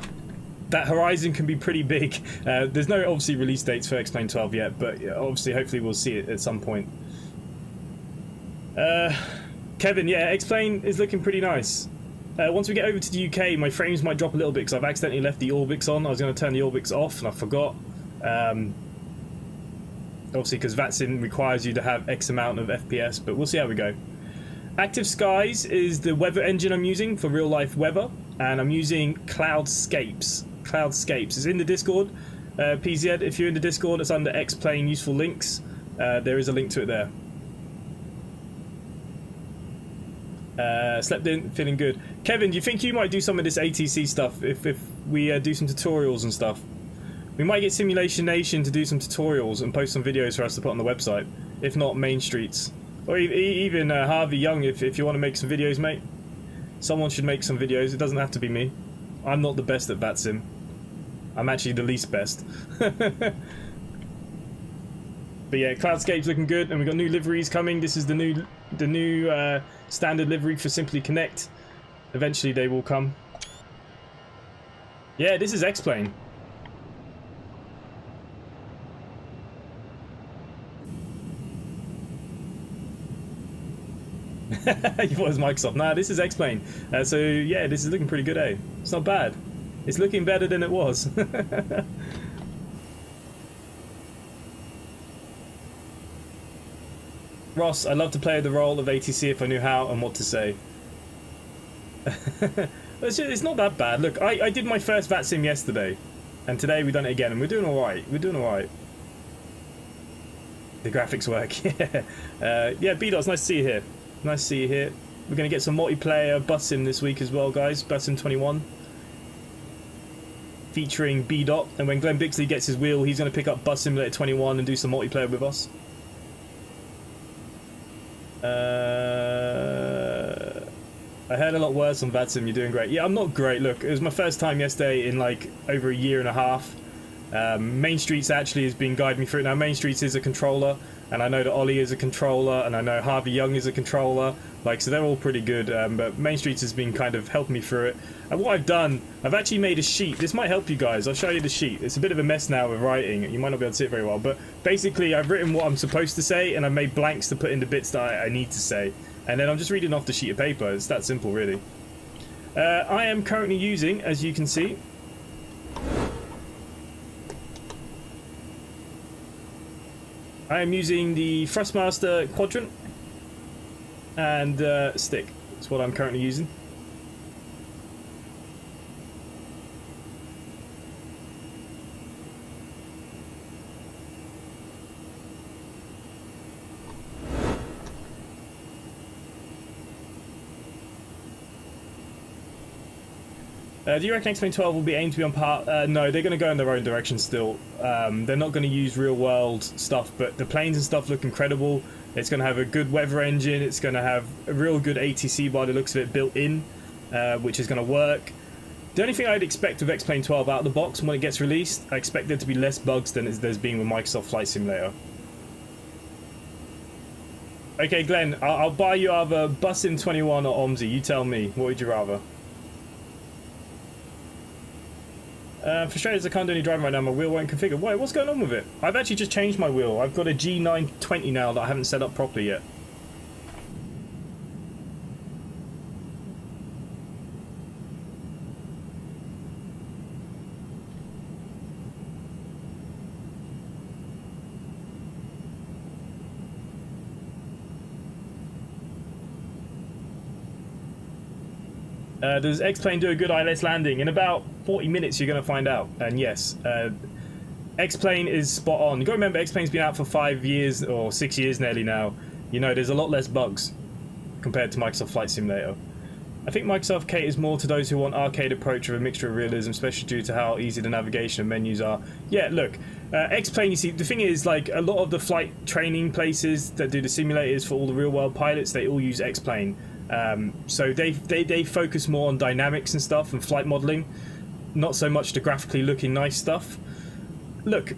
That horizon can be pretty big. There's no obviously release dates for X-Plane 12 yet, but yeah, obviously, hopefully, we'll see it at some point. Kevin, yeah, X-Plane is looking pretty nice. Once we get over to the UK, my frames might drop a little bit because I've accidentally left the Orbix on. I was going to turn the Orbix off and I forgot. Obviously, because Vatsim requires you to have X amount of FPS, but we'll see how we go. Active Skies is the weather engine I'm using for real life weather, and I'm using Cloudscapes. Cloudscapes is in the Discord. PZ, if you're in the Discord, it's under X-Plane useful links. There is a link to it there. Slept in, feeling good. Kevin, do you think you might do some of this ATC stuff if we do some tutorials and stuff? We might get Simulation Nation to do some tutorials and post some videos for us to put on the website. If not, Main Streets. Or even Harvey Young, if you want to make some videos, mate. Someone should make some videos. It doesn't have to be me. I'm not the best at Vatsim. I'm actually the least best. But yeah, Cloudscape's looking good, and we've got new liveries coming. This is the new standard livery for Simply Connect. Eventually they will come. Yeah, this is X-Plane. You thought it was Microsoft. Nah, this is X-Plane. So yeah, this is looking pretty good, eh? It's not bad. It's looking better than it was. Ross, I'd love to play the role of ATC if I knew how and what to say. It's not that bad. Look, I did my first Vatsim yesterday, and today we've done it again, and we're doing alright. We're doing alright. The graphics work, yeah. Yeah, B-Dot's nice to see you here. Nice to see you here. We're going to get some multiplayer Vatsim this week as well, guys. Vatsim 21. Featuring B-Dot, and when Glenn Bixley gets his wheel, he's going to pick up Bus Simulator 21 and do some multiplayer with us. I heard a lot worse on Vatsim. You're doing great. Yeah, I'm not great. Look, it was my first time yesterday in like over a year and a half. Main Streets actually has been guiding me through it. Now, Main Streets is a controller, and I know that Ollie is a controller, and I know Harvey Young is a controller. Like, so they're all pretty good. But Main Streets has been kind of helping me through it. And what I've done, I've actually made a sheet. This might help you guys. I'll show you the sheet. It's a bit of a mess now with writing. You might not be able to see it very well, but basically I've written what I'm supposed to say, and I've made blanks to put in the bits that I need to say. And then I'm just reading off the sheet of paper. It's that simple, really. I am currently using, as you can see, I am using the Thrustmaster Quadrant and stick. That's what I'm currently using. Do you reckon X-Plane 12 will be aimed to be on par? No, they're going to go in their own direction still. They're not going to use real-world stuff, but the planes and stuff look incredible. It's going to have a good weather engine. It's going to have a real good ATC by the looks of it built in, which is going to work. The only thing I'd expect with X-Plane 12 out of the box when it gets released, I expect there to be less bugs than there's been with Microsoft Flight Simulator. Okay, Glenn, I'll buy you either Vatsim 21 or OMSI. You tell me. What would you rather? Frustrated as I can't do any driving right now, my wheel won't configure. Wait, what's going on with it? I've actually just changed my wheel. I've got a G920 now that I haven't set up properly yet. Does X-Plane do a good ILS landing? In about 40 minutes you're going to find out. And yes, X-Plane is spot on. You've got to remember, X-Plane's been out for 5 years or 6 years nearly now. You know, there's a lot less bugs compared to Microsoft Flight Simulator. I think Microsoft caters more to those who want arcade approach with a mixture of realism, especially due to how easy the navigation and menus are. Yeah, look, X-Plane, you see, the thing is, like, a lot of the flight training places that do the simulators for all the real-world pilots, they all use X-Plane. So they focus more on dynamics and stuff and flight modeling, not so much the graphically looking nice stuff. Look,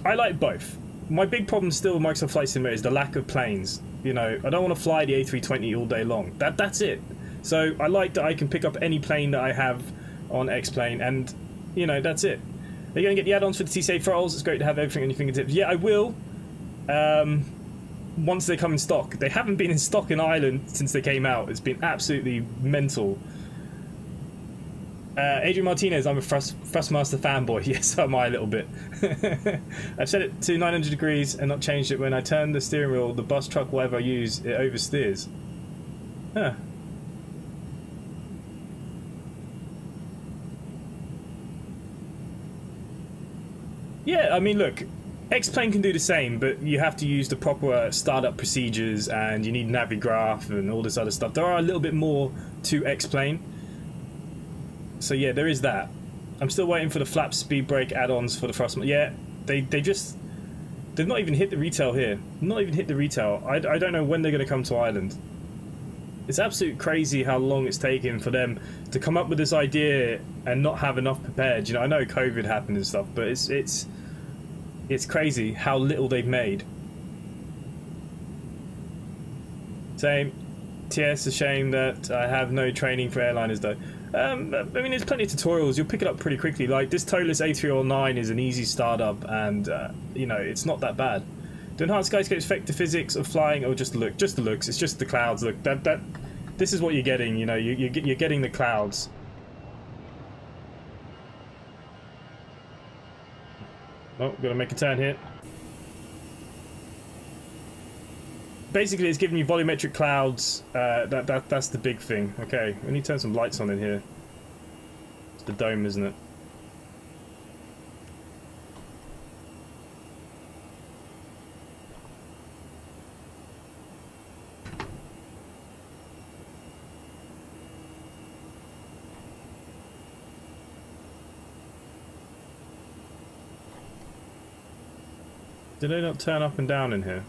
I like both. My big problem still with Microsoft Flight Simulator is the lack of planes. You know, I don't want to fly the A320 all day long. That's it. So I like that I can pick up any plane that I have on X-Plane, and, you know, that's it. Are you going to get the add-ons for the TCA throttles? It's great to have everything on your fingertips. Yeah, I will. Once they come in stock. They haven't been in stock in Ireland since they came out. It's been absolutely mental. Adrian Martinez, I'm a Thrustmaster fanboy. Yes, am I a little bit. I've set it to 900 degrees and not changed it. When I turn the steering wheel, the bus, truck, whatever I use, it oversteers. Huh. Yeah, I mean, look, X-Plane can do the same, but you have to use the proper startup procedures, and you need Navigraph and all this other stuff. There are a little bit more to X-Plane. So yeah, there is that. I'm still waiting for the flap speed brake add-ons for the thrust. Yeah, they've not even hit the retail here. Not even hit the retail. I don't know when they're going to come to Ireland. It's absolutely crazy how long it's taken for them to come up with this idea and not have enough prepared. You know, I know COVID happened and stuff, but it's crazy how little they've made. Same. TS, a shame that I have no training for airliners though. I mean, there's plenty of tutorials. You'll pick it up pretty quickly. Like, this Toliss A319 is an easy startup, and, you know, it's not that bad. Do enhanced skyscapes affect the physics of flying, or just the look? Just the looks. It's just the clouds. Look, this is what you're getting, you know. You're getting the clouds. Oh, gotta make a turn here. Basically, it's giving you volumetric clouds. That's the big thing. Okay, we need to turn some lights on in here. It's the dome, isn't it? Did they not turn up and down in here?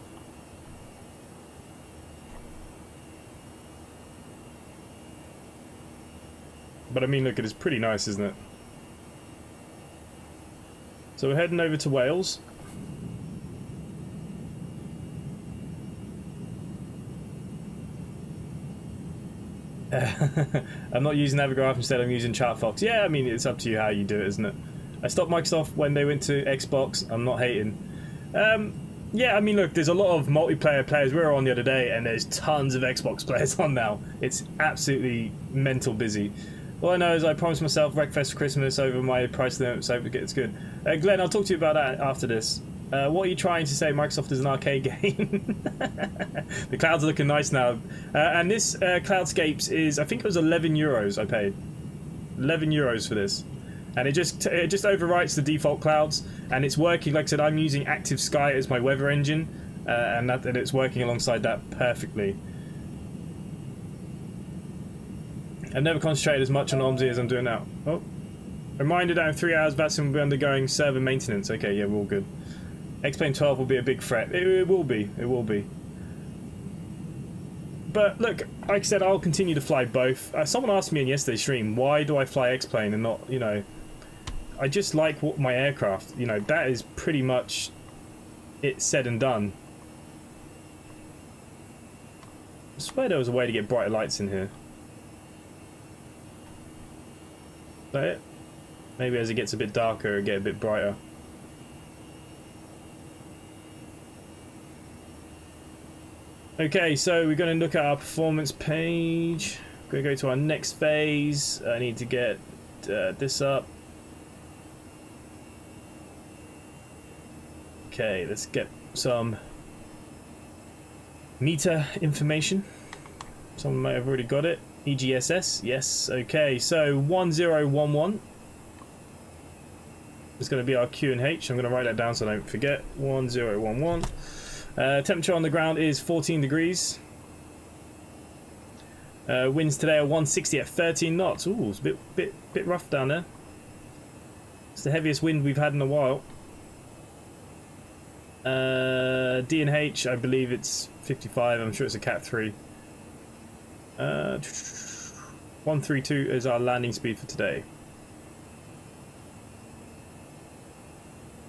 But I mean, look, it is pretty nice, isn't it? So we're heading over to Wales. I'm not using Navigraph, instead I'm using ChartFox. Yeah, I mean, it's up to you how you do it, isn't it? I stopped Microsoft when they went to Xbox. I'm not hating. Yeah, I mean, look, there's a lot of multiplayer players. We were on the other day, and there's tons of Xbox players on now. It's absolutely mental busy. All I know is I promised myself Wreckfest for Christmas over my price limit, so it's good. Glenn, I'll talk to you about that after this. What are you trying to say? Microsoft is an arcade game? The clouds are looking nice now. And this Cloudscapes is, I think it was €11 I paid. €11 for this. And it just overwrites the default clouds, and it's working. Like I said, I'm using Active Sky as my weather engine, and it's working alongside that perfectly. I've never concentrated as much on OMSI as I'm doing now. Oh, reminder that in 3 hours, Vatsim will be undergoing server maintenance. Okay, yeah, we're all good. X-Plane 12 will be a big threat. It will be. It will be. But look, like I said, I'll continue to fly both. Someone asked me in yesterday's stream, why do I fly X-Plane and not, you know... I just like my aircraft. You know, that is pretty much it said and done. I swear there was a way to get brighter lights in here. Is that it? Maybe as it gets a bit darker, it'll get a bit brighter. Okay, so we're going to look at our performance page. We're going to go to our next phase. I need to get this up. Okay, let's get some meter information. Someone might have already got it. EGSS, yes. Okay, so 1011 is going to be our Q and H. I'm going to write that down so I don't forget. 1011. Temperature on the ground is 14 degrees. Winds today are 160 at 13 knots. Ooh, it's a bit rough down there. It's the heaviest wind we've had in a while. D and H, I believe it's 55. I'm sure it's a Cat 3. 132 is our landing speed for today.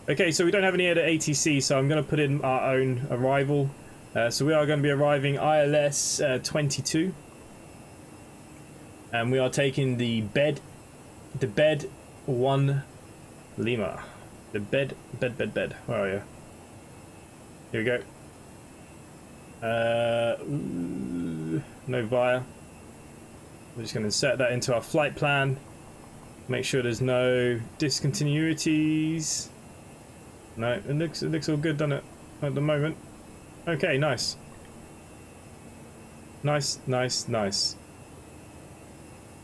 Okay, so we don't have any other ATC, so I'm going to put in our own arrival. So we are going to be arriving ILS 22. And we are taking the bed 1 Lima. The bed. Where are you? Here we go. No via. We're just going to set that into our flight plan. Make sure there's no discontinuities. No, it looks all good, doesn't it? At the moment. Okay, nice. Nice.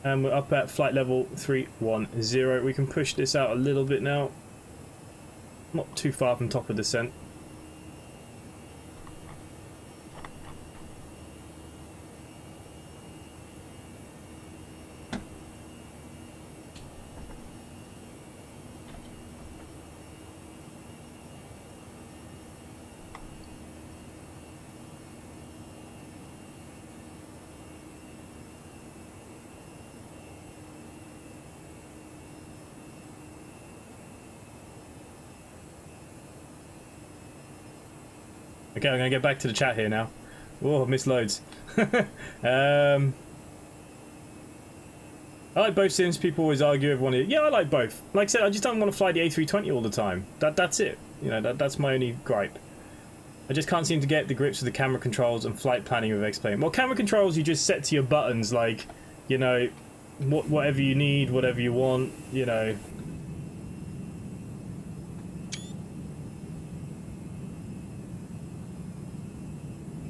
And we're up at flight level 310. We can push this out a little bit now. Not too far from top of descent. Okay, I'm going to get back to the chat here now. Whoa, I've missed loads. I like both sims. People always argue with one. Yeah, I like both. Like I said, I just don't want to fly the A320 all the time. That's it. You know, that's my only gripe. I just can't seem to get the grips with the camera controls and flight planning with X-Plane. Well, camera controls you just set to your buttons, like, you know, whatever you need, whatever you want, you know.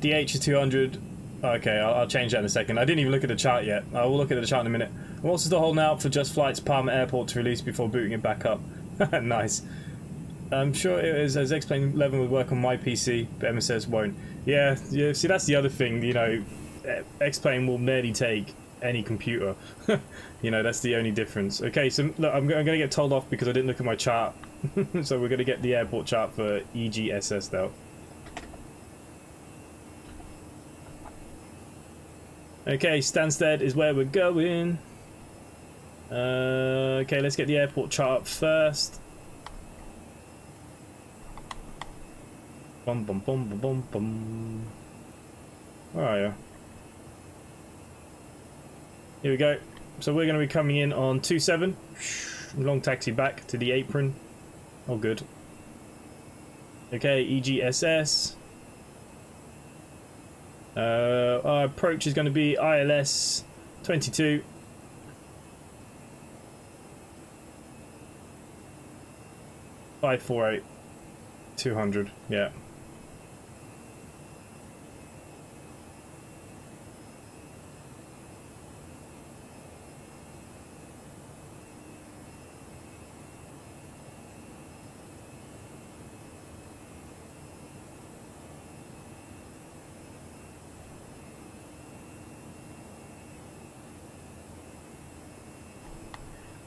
DH is 200. Okay, I'll change that in a second. I didn't even look at the chart yet. I will look at the chart in a minute. I'm also still holding out for Just Flight's Palmer Airport to release before booting it back up. Nice. I'm sure it is, as X-Plane 11 would work on my PC, but MSS won't. Yeah, see, that's the other thing, you know, X-Plane will nearly take any computer. You know, that's the only difference. Okay, so look, I'm going to get told off because I didn't look at my chart. So we're going to get the airport chart for EGSS though. Okay, Stansted is where we're going. Okay, let's get the airport chart up first. Bum bum bum bum bum bum. Where are you? Here we go. So we're going to be coming in on 27. Long taxi back to the apron. Oh, good. Okay, EGSS. Our approach is going to be ILS 22. (548) 200. Yeah.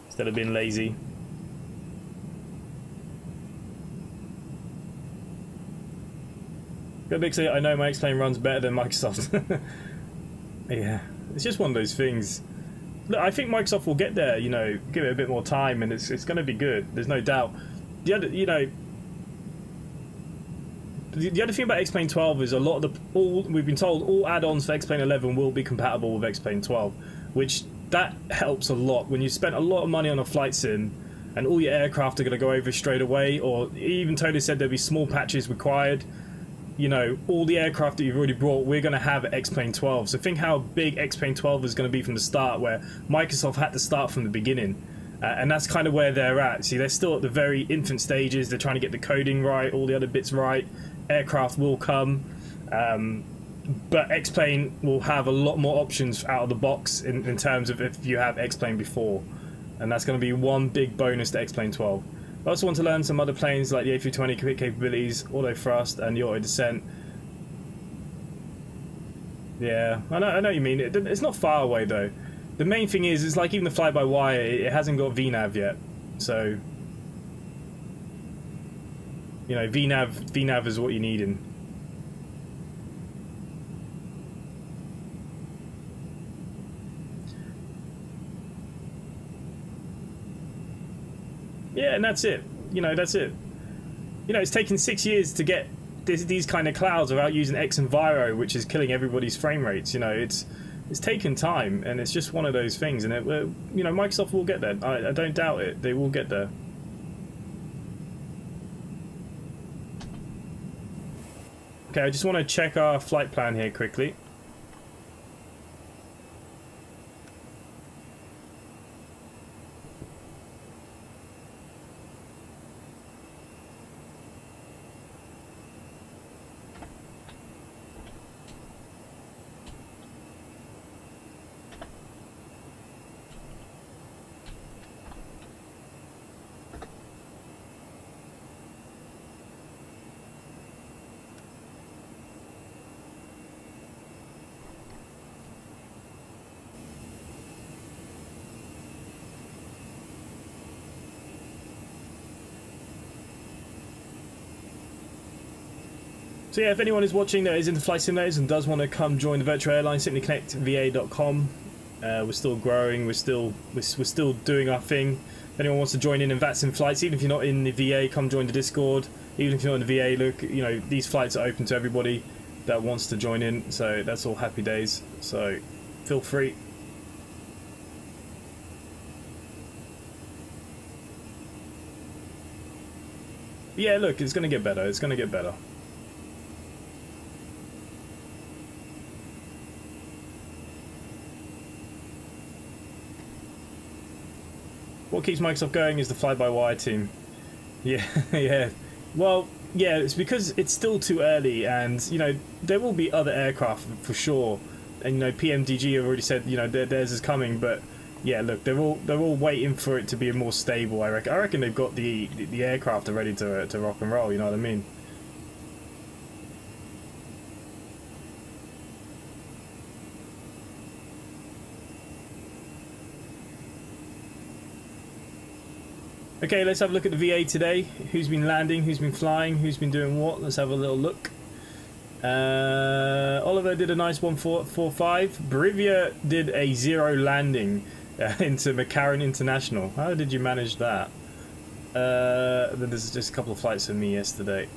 Instead of being lazy. Go big, so I know my X-Plane runs better than Microsoft. Yeah, it's just one of those things. Look, I think Microsoft will get there, you know, give it a bit more time and it's going to be good, there's no doubt. The other, you know, the other thing about X-Plane 12 is a lot of we've been told all add-ons for X-Plane 11 will be compatible with X-Plane 12, which that helps a lot when you spent a lot of money on a flight sim and all your aircraft are going to go over straight away, or even Toliss said there'll be small patches required. You know, all the aircraft that you've already brought, we're going to have at X-Plane 12. So think how big X-Plane 12 is going to be from the start, where Microsoft had to start from the beginning. And that's kind of where they're at. See, they're still at the very infant stages. They're trying to get the coding right, all the other bits right. Aircraft will come. But X-Plane will have a lot more options out of the box in terms of if you have X-Plane before. And that's going to be one big bonus to X-Plane 12. I also want to learn some other planes like the A320 capabilities, auto thrust, and the auto descent. Yeah, I know what you mean. It's not far away though. The main thing is, it's like even the fly-by-wire, it hasn't got VNAV yet. So, you know, VNAV is what you need in. Yeah, and that's it. You know, that's it. You know, it's taken 6 years to get these kind of clouds without using X and Viro, which is killing everybody's frame rates. You know, it's taken time, and it's just one of those things. And you know, Microsoft will get there. I don't doubt it. They will get there. Okay, I just want to check our flight plan here quickly. So yeah, if anyone is watching that is into flight simulators and does want to come join the virtual airline, simply connect va.com. We're still growing. We're still doing our thing. If anyone wants to join in Vatsim flights, even if you're not in the VA, come join the Discord. Even if you're not in the VA, look, you know, these flights are open to everybody that wants to join in. So that's all happy days. So feel free. Yeah, look, it's going to get better. It's going to get better. What keeps Microsoft going is the fly-by-wire team. Yeah, yeah. Well, yeah, it's because it's still too early, and you know there will be other aircraft for sure. And you know PMDG have already said you know theirs is coming, but yeah, look, they're all waiting for it to be more stable. I reckon they've got the aircraft are ready to rock and roll. You know what I mean? Okay, let's have a look at the VA today. Who's been landing, who's been flying, who's been doing what? Let's have a little look. Oliver did a nice 145. Brivia did a 0 landing into McCarran International. How did you manage that? Then there's just a couple of flights for me yesterday.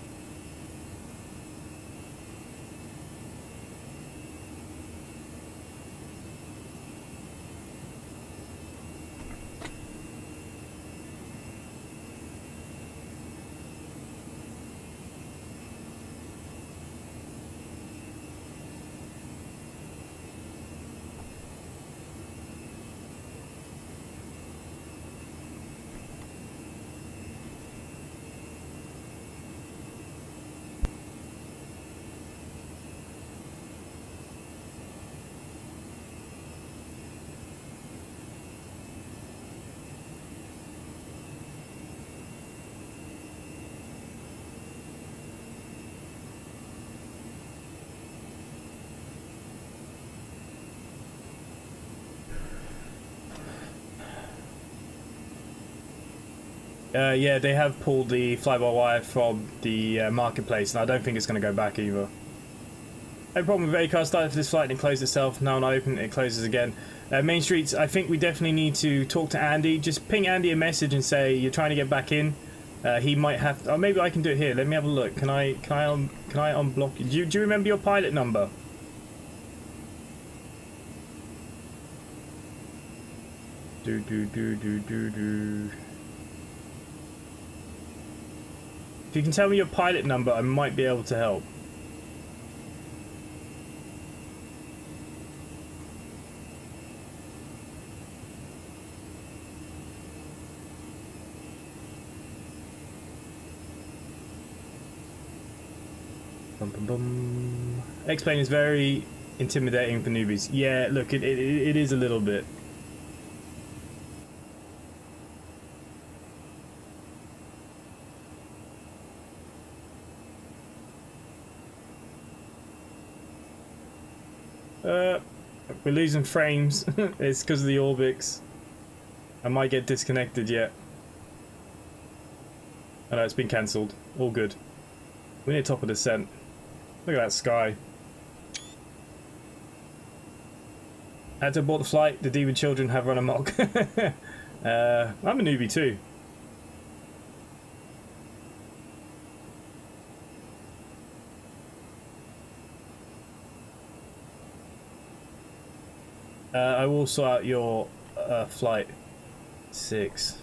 Yeah, they have pulled the fly-by-wire from the marketplace, and I don't think it's going to go back either. No problem with ACAR started for this flight and it closed itself. Now when I open it, it closes again. Main Streets, I think we definitely need to talk to Andy. Just ping Andy a message and say you're trying to get back in. He might have to, or maybe I can do it here. Let me have a look. Can I unblock you? Do you remember your pilot number? If you can tell me your pilot number, I might be able to help. Bum, bum, bum. X-Plane is very intimidating for newbies. Yeah, look, it is a little bit. We're losing frames. It's because of the Orbix. I might get disconnected yet. Oh no, it's been cancelled. All good. We're near top of descent. Look at that sky. Had to abort the flight. The demon children have run amok. I'm a newbie too. I will sort out your flight 6.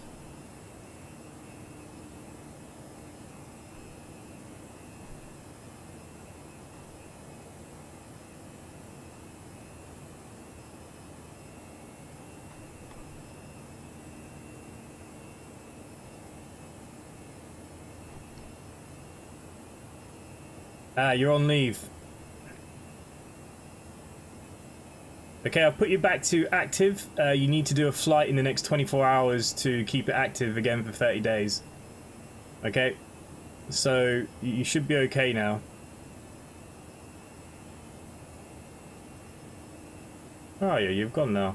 You're on leave. Okay, I'll put you back to active. You need to do a flight in the next 24 hours to keep it active again for 30 days. Okay, so you should be okay now. Oh yeah, you've gone now.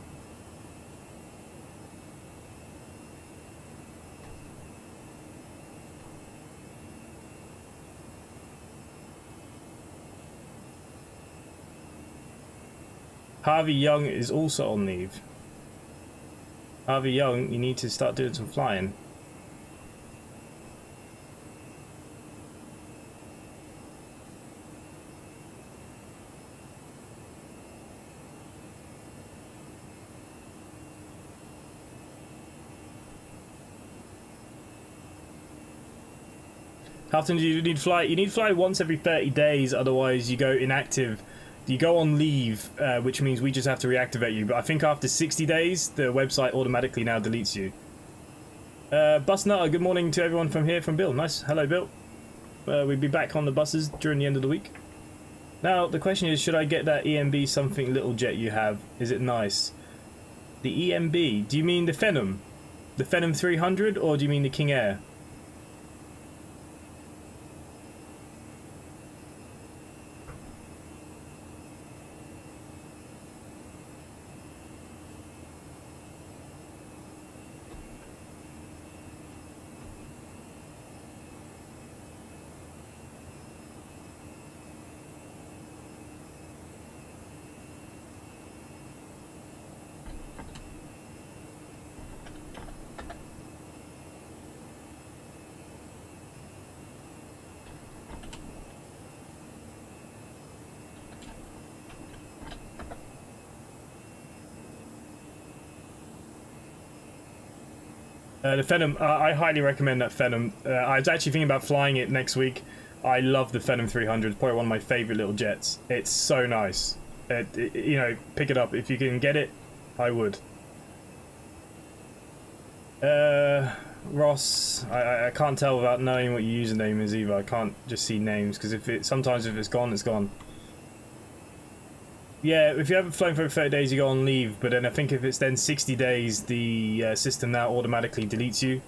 Harvey Young is also on leave. Harvey Young, you need to start doing some flying. How often do you need to fly? You need to fly once every 30 days, otherwise you go inactive. You go on leave, which means we just have to reactivate you. But I think after 60 days, the website automatically now deletes you. Bus Nutter, good morning to everyone from here, from Bill. Nice. Hello, Bill. We'll be back on the buses during the end of the week. Now, the question is, should I get that EMB something little jet you have? Is it nice? The EMB? Do you mean the Phenom? The Phenom 300, or do you mean the King Air? The Phenom, I highly recommend that Phenom. I was actually thinking about flying it next week. I love the Phenom 300. It's probably one of my favourite little jets. It's so nice. You know, pick it up. If you can get it, I would. Ross, I can't tell without knowing what your username is either. I can't just see names, because sometimes if it's gone, it's gone. Yeah, if you haven't flown for 30 days, you go on leave. But then I think if it's then 60 days, the system now automatically deletes you.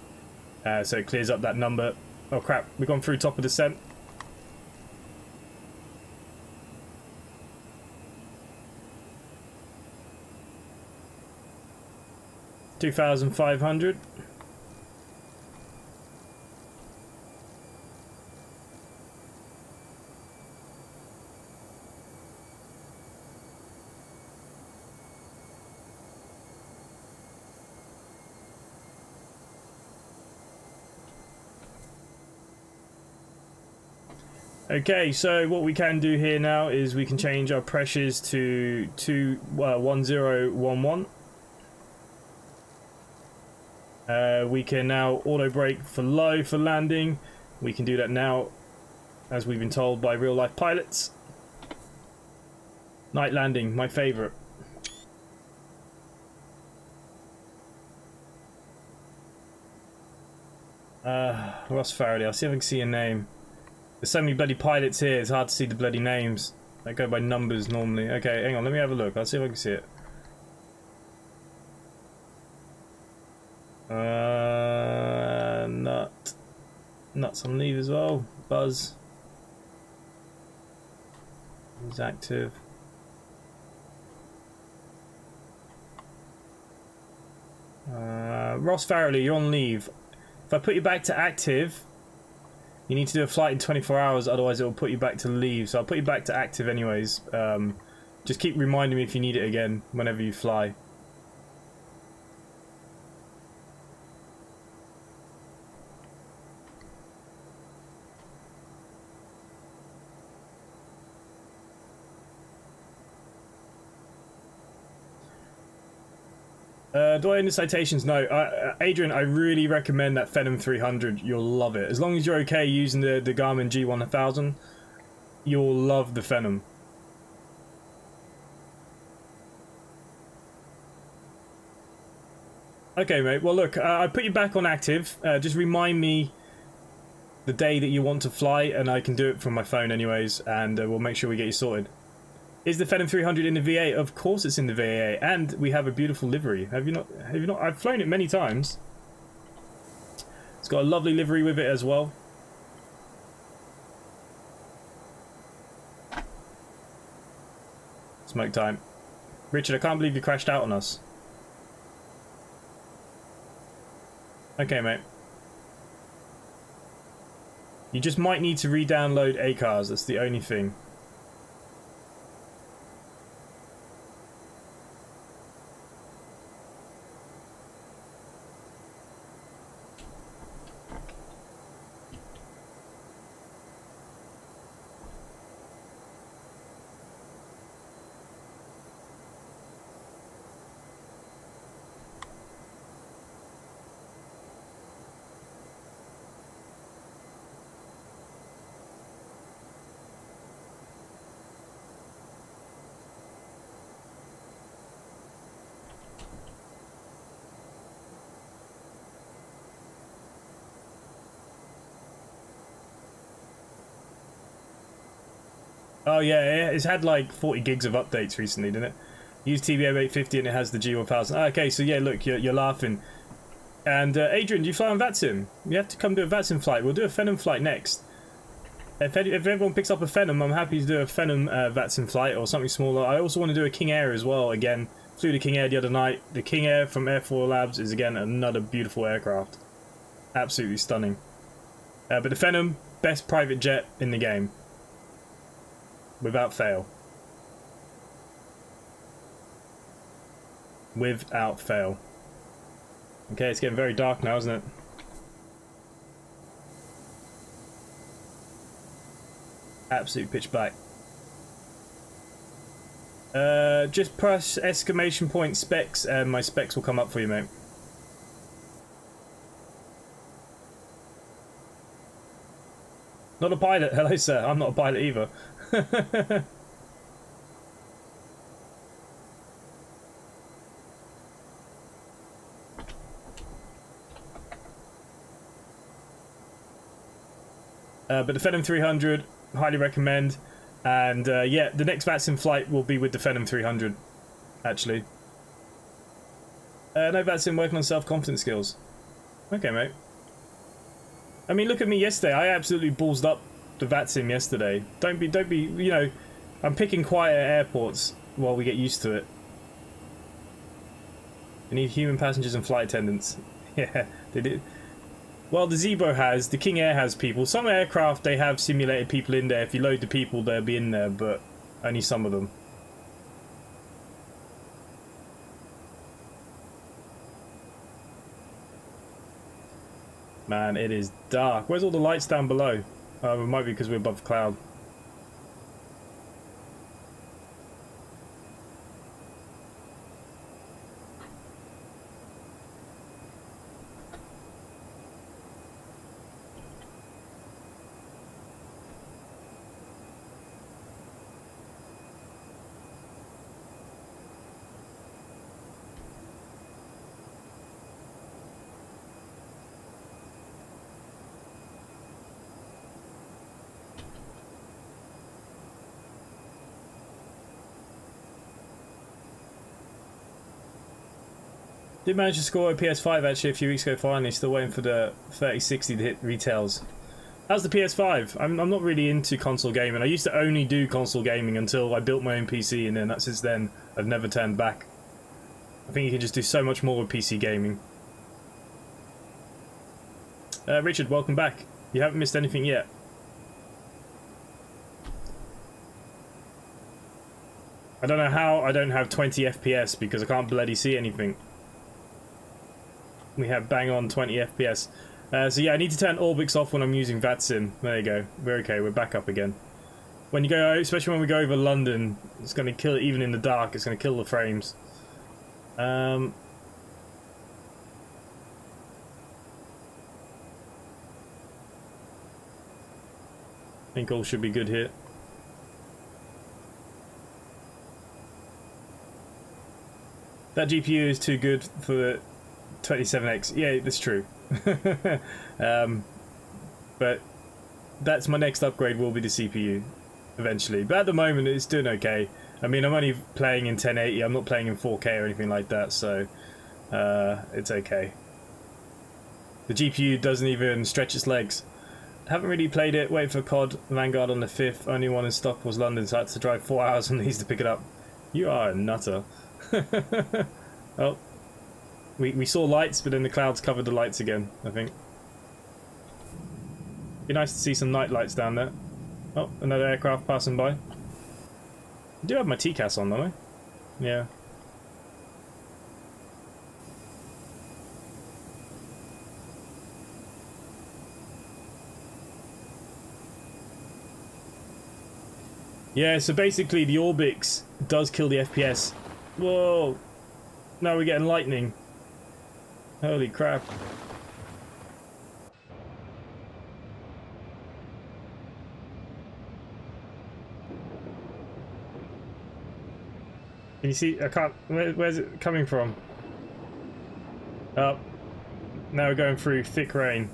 So it clears up that number. Oh crap, we've gone through top of descent. $2,500. Okay, so what we can do here now is we can change our pressures to 1011. We can now auto brake for low for landing. We can do that now, as we've been told by real life pilots. Night landing, my favourite. Ross Faraday, I'll see if I can see a name. There's so many bloody pilots here, it's hard to see the bloody names. They go by numbers normally. Okay, hang on, let me have a look. I'll see if I can see it. Nuts on leave as well. Buzz. He's active. Ross Farrelly, you're on leave. If I put you back to active, you need to do a flight in 24 hours, otherwise it will put you back to leave. So I'll put you back to active anyways. Just keep reminding me if you need it again whenever you fly. Do I end the citations? No. Adrian, I really recommend that Phenom 300. You'll love it. As long as you're okay using the Garmin G1000, you'll love the Phenom. Okay, mate. Well, look, I put you back on active. Just remind me the day that you want to fly, and I can do it from my phone anyways, and we'll make sure we get you sorted. Is the Phenom 300 in the VA? Of course it's in the VA, and we have a beautiful livery. Have you not? I've flown it many times. It's got a lovely livery with it as well. Smoke time. Richard, I can't believe you crashed out on us. Okay, mate. You just might need to re-download ACARS, that's the only thing. Oh yeah, it's had like 40 gigs of updates recently, didn't it? Use TBM 850 and it has the G1000. Okay, so yeah, look, you're laughing. And Adrian, do you fly on Vatsim? You have to come do a Vatsim flight. We'll do a Phenom flight next. If everyone picks up a Phenom, I'm happy to do a Phenom Vatsim flight or something smaller. I also want to do a King Air as well. Again, flew the King Air the other night. The King Air from Airfoil Labs is again another beautiful aircraft. Absolutely stunning. But the Phenom, best private jet in the game. Without fail. Without fail. Okay, it's getting very dark now, isn't it? Absolute pitch black. Just press exclamation point specs and my specs will come up for you, mate. Not a pilot. Hello, sir. I'm not a pilot either. But the Phenom 300, highly recommend. And yeah, the next Vatsim flight will be with the Phenom 300, actually. No, Vatsim working on self-confidence skills. Okay, mate. I mean, look at me yesterday. I absolutely ballsed up the Vatsim yesterday. Don't be, you know, I'm picking quieter airports while we get used to it. We need human passengers and flight attendants. Yeah, they did. Well, the Zebo has, the King Air has people. Some aircraft, they have simulated people in there. If you load the people, they'll be in there, but only some of them. Man, it is dark. Where's all the lights down below? It might be because we're above cloud. Did manage to score a PS5 actually a few weeks ago finally, still waiting for the 3060 to hit retails. How's the PS5? I'm not really into console gaming. I used to only do console gaming until I built my own PC, and then since then I've never turned back. I think you can just do so much more with PC gaming. Richard, welcome back. You haven't missed anything yet. I don't know how I don't have 20 FPS because I can't bloody see anything. We have bang on 20 FPS. So yeah, I need to turn Orbix off when I'm using Vatsim. There you go. We're okay. We're back up again. When you go, especially when we go over London, it's going to kill it even in the dark. It's going to kill the frames. I think all should be good here. That GPU is too good for the 27X. Yeah, that's true. But that's my next upgrade, will be the CPU eventually. But at the moment it's doing okay. I mean, I'm only playing in 1080, I'm not playing in 4K or anything like that, so it's okay. The GPU doesn't even stretch its legs. Haven't really played it, waiting for COD Vanguard on the 5th, only one in stock was London, so I had to drive 4 hours on these to pick it up. You are a nutter. Oh, we saw lights, but then the clouds covered the lights again, I think. Be nice to see some night lights down there. Oh, another aircraft passing by. I do have my TCAS on, don't I? Yeah. Yeah, so basically the Orbix does kill the FPS. Whoa! Now we're getting lightning. Holy crap. Can you see? I can't. Where's it coming from? Oh. Now we're going through thick rain.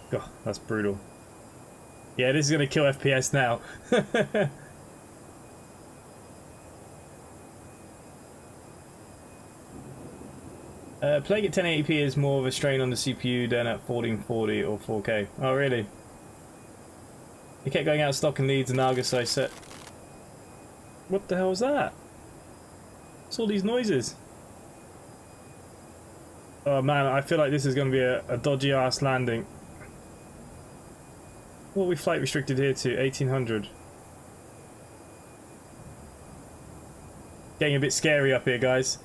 God, that's brutal. Yeah, this is going to kill FPS now. Playing at 1080p is more of a strain on the CPU than at 1440 or 4K. Oh, really? He kept going out of stock in Leeds and Argus, so I set... What the hell was that? What's all these noises? Oh man, I feel like this is going to be a dodgy ass landing. What are we flight restricted here to? 1800. Getting a bit scary up here, guys.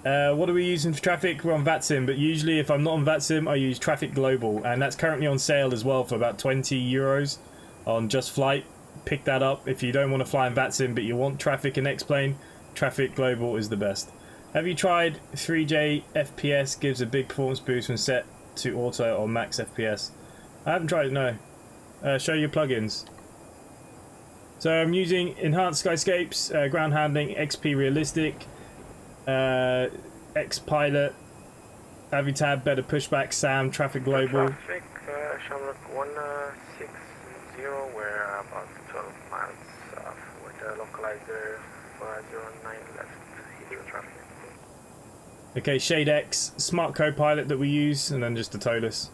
What are we using for traffic? We're on Vatsim, but usually if I'm not on Vatsim, I use Traffic Global, and that's currently on sale as well for about 20 euros on Just Flight. Pick that up if you don't want to fly in Vatsim, but you want traffic in X-Plane. Traffic Global is the best. Have you tried 3J FPS? Gives a big performance boost when set to auto or max FPS. I haven't tried it, no. Show your plugins. So I'm using Enhanced Skyscapes, Ground Handling, XP Realistic, X-Pilot, Avitab, Better Pushback, SAM, Traffic Global. Traffic, Shamrock 160, we're about 12 miles off with the localizer 409 left, heavy traffic. Okay, Shade X, Smart Copilot that we use, and then just the Toliss.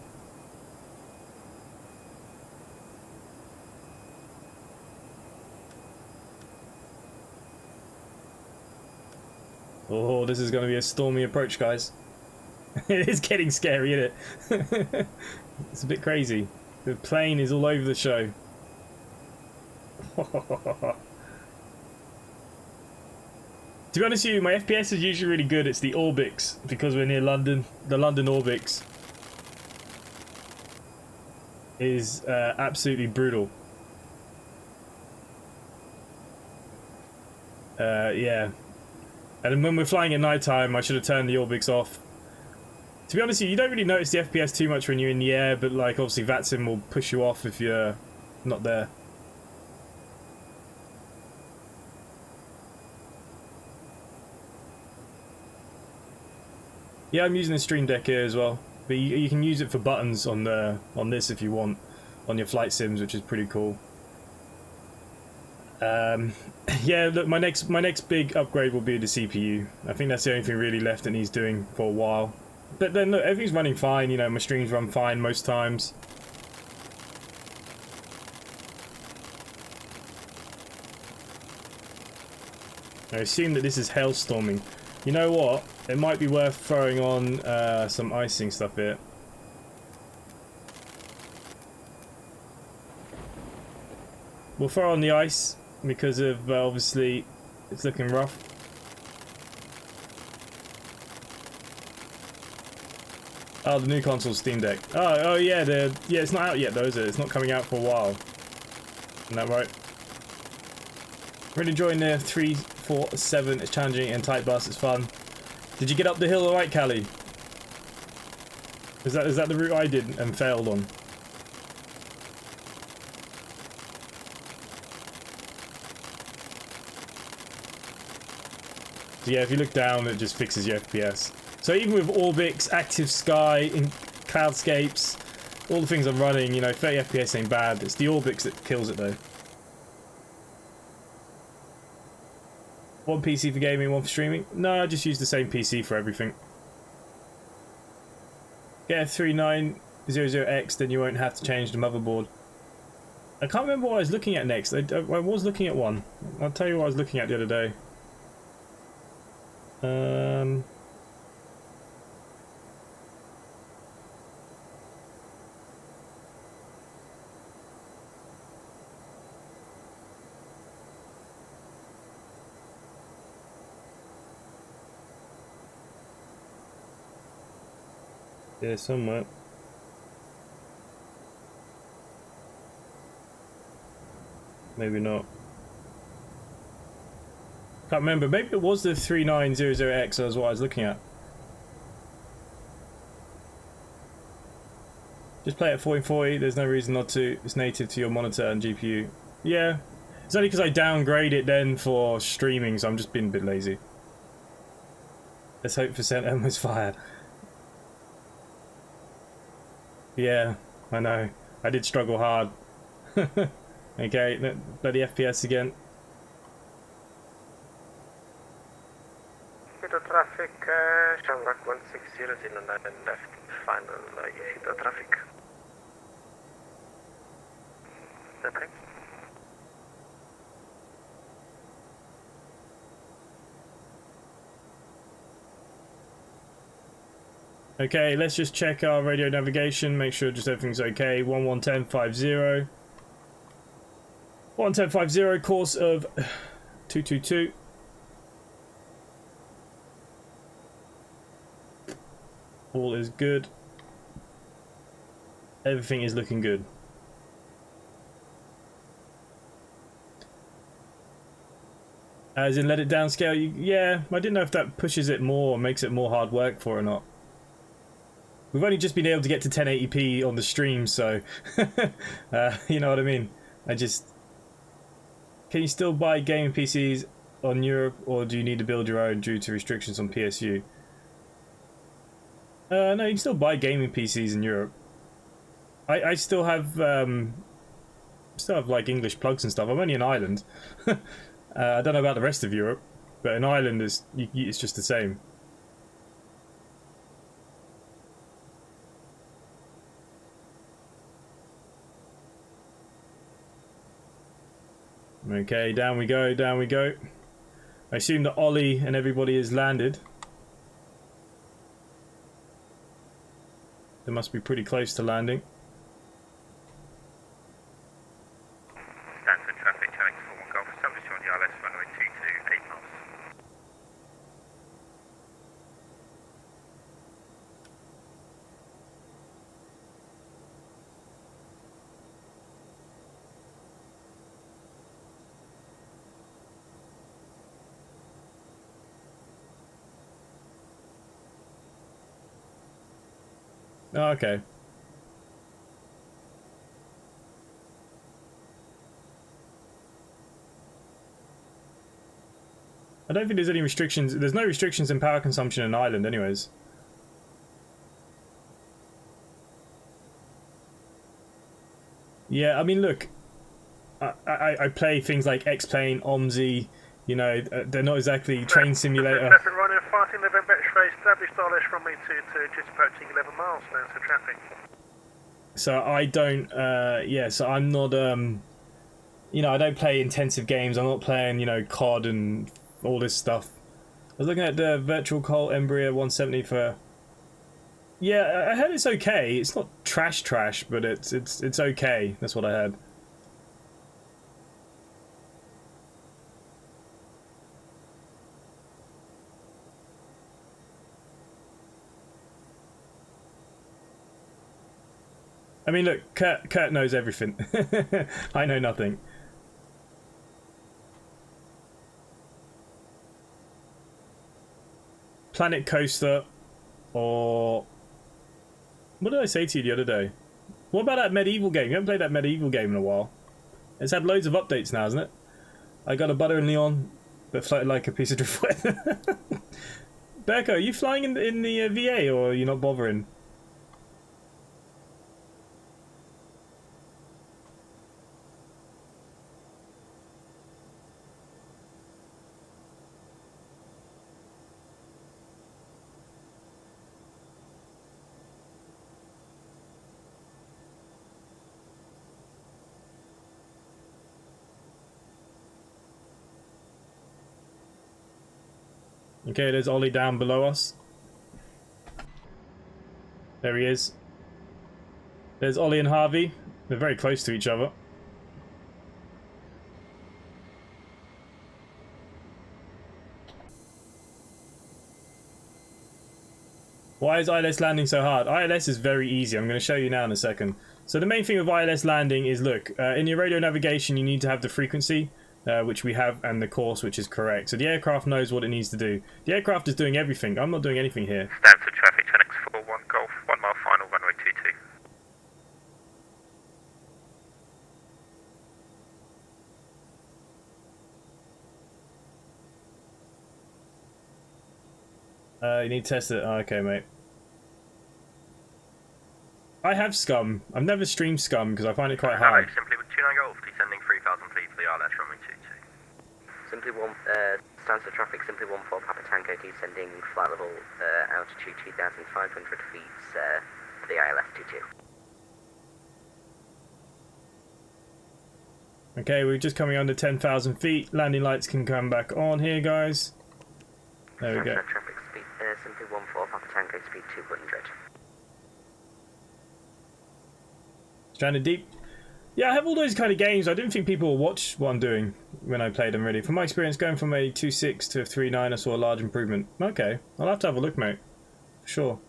Oh, this is going to be a stormy approach, guys. It is getting scary, isn't it? It's a bit crazy. The plane is all over the show. To be honest with you, my FPS is usually really good. It's the Orbix, because we're near London. The London Orbix is absolutely brutal. Yeah. And when we're flying at night time, I should have turned the Orbix off. To be honest with you, you don't really notice the FPS too much when you're in the air, but like obviously Vatsim will push you off if you're not there. Yeah, I'm using the Stream Deck here as well, but you can use it for buttons on this if you want, on your flight sims, which is pretty cool. Yeah, look, my next big upgrade will be the CPU. I think that's the only thing really left that needs doing for a while. But then look, everything's running fine, you know, my streams run fine most times. I assume that this is hailstorming. You know what? It might be worth throwing on some icing stuff here. We'll throw on the ice because of obviously it's looking rough. Oh, the new console, Steam Deck. Oh yeah, it's not out yet though, is it? It's not coming out for a while. Isn't that right? Really enjoying the 3647. It's challenging and tight bus. It's fun. Did you get up the hill all right, Callie? Is that the route I did and failed on? So yeah, if you look down, it just fixes your FPS. So even with Orbix, Active Sky, in Cloudscapes, all the things I'm running, you know, 30 FPS ain't bad. It's the Orbix that kills it though. One PC for gaming, one for streaming? No, I just use the same PC for everything. Get a 3900X, then you won't have to change the motherboard. I can't remember what I was looking at next. I was looking at one. I'll tell you what I was looking at the other day. Yeah, somewhere. Maybe not. Can't remember. Maybe it was the 3900X as what I was looking at. Just play at 1440. There's no reason not to. It's native to your monitor and GPU. Yeah. It's only because I downgrade it then for streaming, so I'm just being a bit lazy. Let's hope for St. Elmo's fired. Yeah, I know. I did struggle hard. Okay, bloody FPS again. Hito traffic, Shamrock 160, 09 left, final Hito traffic. Okay. Okay, let's just check our radio navigation, make sure just everything's okay. 111050. 111050, course of 222. All is good. Everything is looking good. As in let it downscale? Yeah, I didn't know if that pushes it more or makes it more hard work for it or not. We've only just been able to get to 1080p on the stream, so you know what I mean. Can you still buy gaming PCs on Europe, or do you need to build your own due to restrictions on PSU? No, you can still buy gaming PCs in Europe. I still have like English plugs and stuff. I'm only in Ireland. I don't know about the rest of Europe, but in Ireland it's just the same. Okay, down we go, down we go. I assume that Ollie and everybody has landed. They must be pretty close to landing. Stanford traffic, challenge 41 Golf, established on the ILS runway 228 miles. Oh, okay. I don't think there's any restrictions. There's no restrictions in power consumption in Ireland anyways. Yeah, I mean, look, I play things like X-Plane, OMSI, you know, they're not exactly train simulator. Traffic running 14 November X-ray, established ILS runway 22, just approaching 11 miles now, so traffic. So I don't, yeah, so I'm not, you know, I don't play intensive games. I'm not playing, you know, COD and all this stuff. I was looking at the Virtual Colt Embraer 170 for... Yeah, I heard it's okay. It's not trash, but it's okay. That's what I heard. I mean, look, Kurt knows everything. I know nothing. Planet Coaster, or what did I say to you the other day? What about that medieval game? You haven't played that medieval game in a while. It's had loads of updates now, hasn't it? I got a Butter and Leon that floated like a piece of driftwood. Berko, are you flying in the VA, or are you not bothering? Okay, there's Ollie down below us. There he is. There's Ollie and Harvey. They're very close to each other. Why is ILS landing so hard? ILS is very easy. I'm going to show you now in a second. So the main thing with ILS landing is, look, in your radio navigation you need to have the frequency, which we have, and the course, which is correct. So the aircraft knows what it needs to do. The aircraft is doing everything. I'm not doing anything here. Stanford traffic, 10x41 Golf, 1 mile final, runway 22. You need to test it. Oh, okay, mate. I have Scum. I've never streamed Scum because I find it quite hard. Simply with 29 Golf, descending 3000 feet for the ILS runway 22. Simply one, stands for traffic, simply 14 Papa Tango, descending flight level, altitude 2,500 feet, for the ILS 22. Okay, we're just coming under 10,000 feet. Landing lights can come back on here, guys. There we go. Traffic speed, simply 14 Papa Tango, speed 200. Stranded deep. Yeah, I have all those kind of games. I didn't think people will watch what I'm doing when I play them, really. From my experience, going from a 2.6 to a 3.9, I saw a large improvement. Okay, I'll have to have a look, mate. Sure.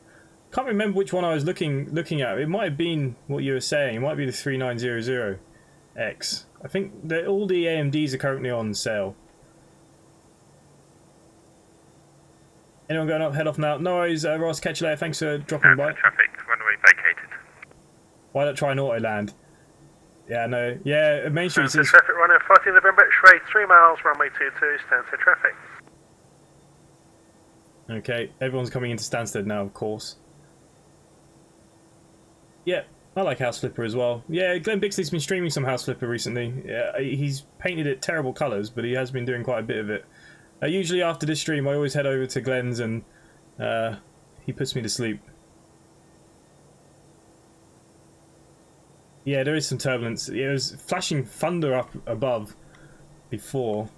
Can't remember which one I was looking at. It might have been what you were saying. It might be the 3900X. I think that all the AMDs are currently on sale. Anyone going up? Head off now. No worries, Ross. Catch you later. Thanks for dropping by. Traffic, runway vacated. Why not try an auto land? Yeah, no. Yeah, Main Street says... Traffic, runway 14 November, X-ray, 3 miles, runway 22, Stansted traffic. Okay, everyone's coming into Stansted now, of course. Yeah, I like House Flipper as well. Yeah, Glenn Bixley's been streaming some House Flipper recently. Yeah, he's painted it terrible colours, but he has been doing quite a bit of it. Usually after this stream, I always head over to Glenn's and he puts me to sleep. Yeah, there is some turbulence. It was flashing thunder up above before.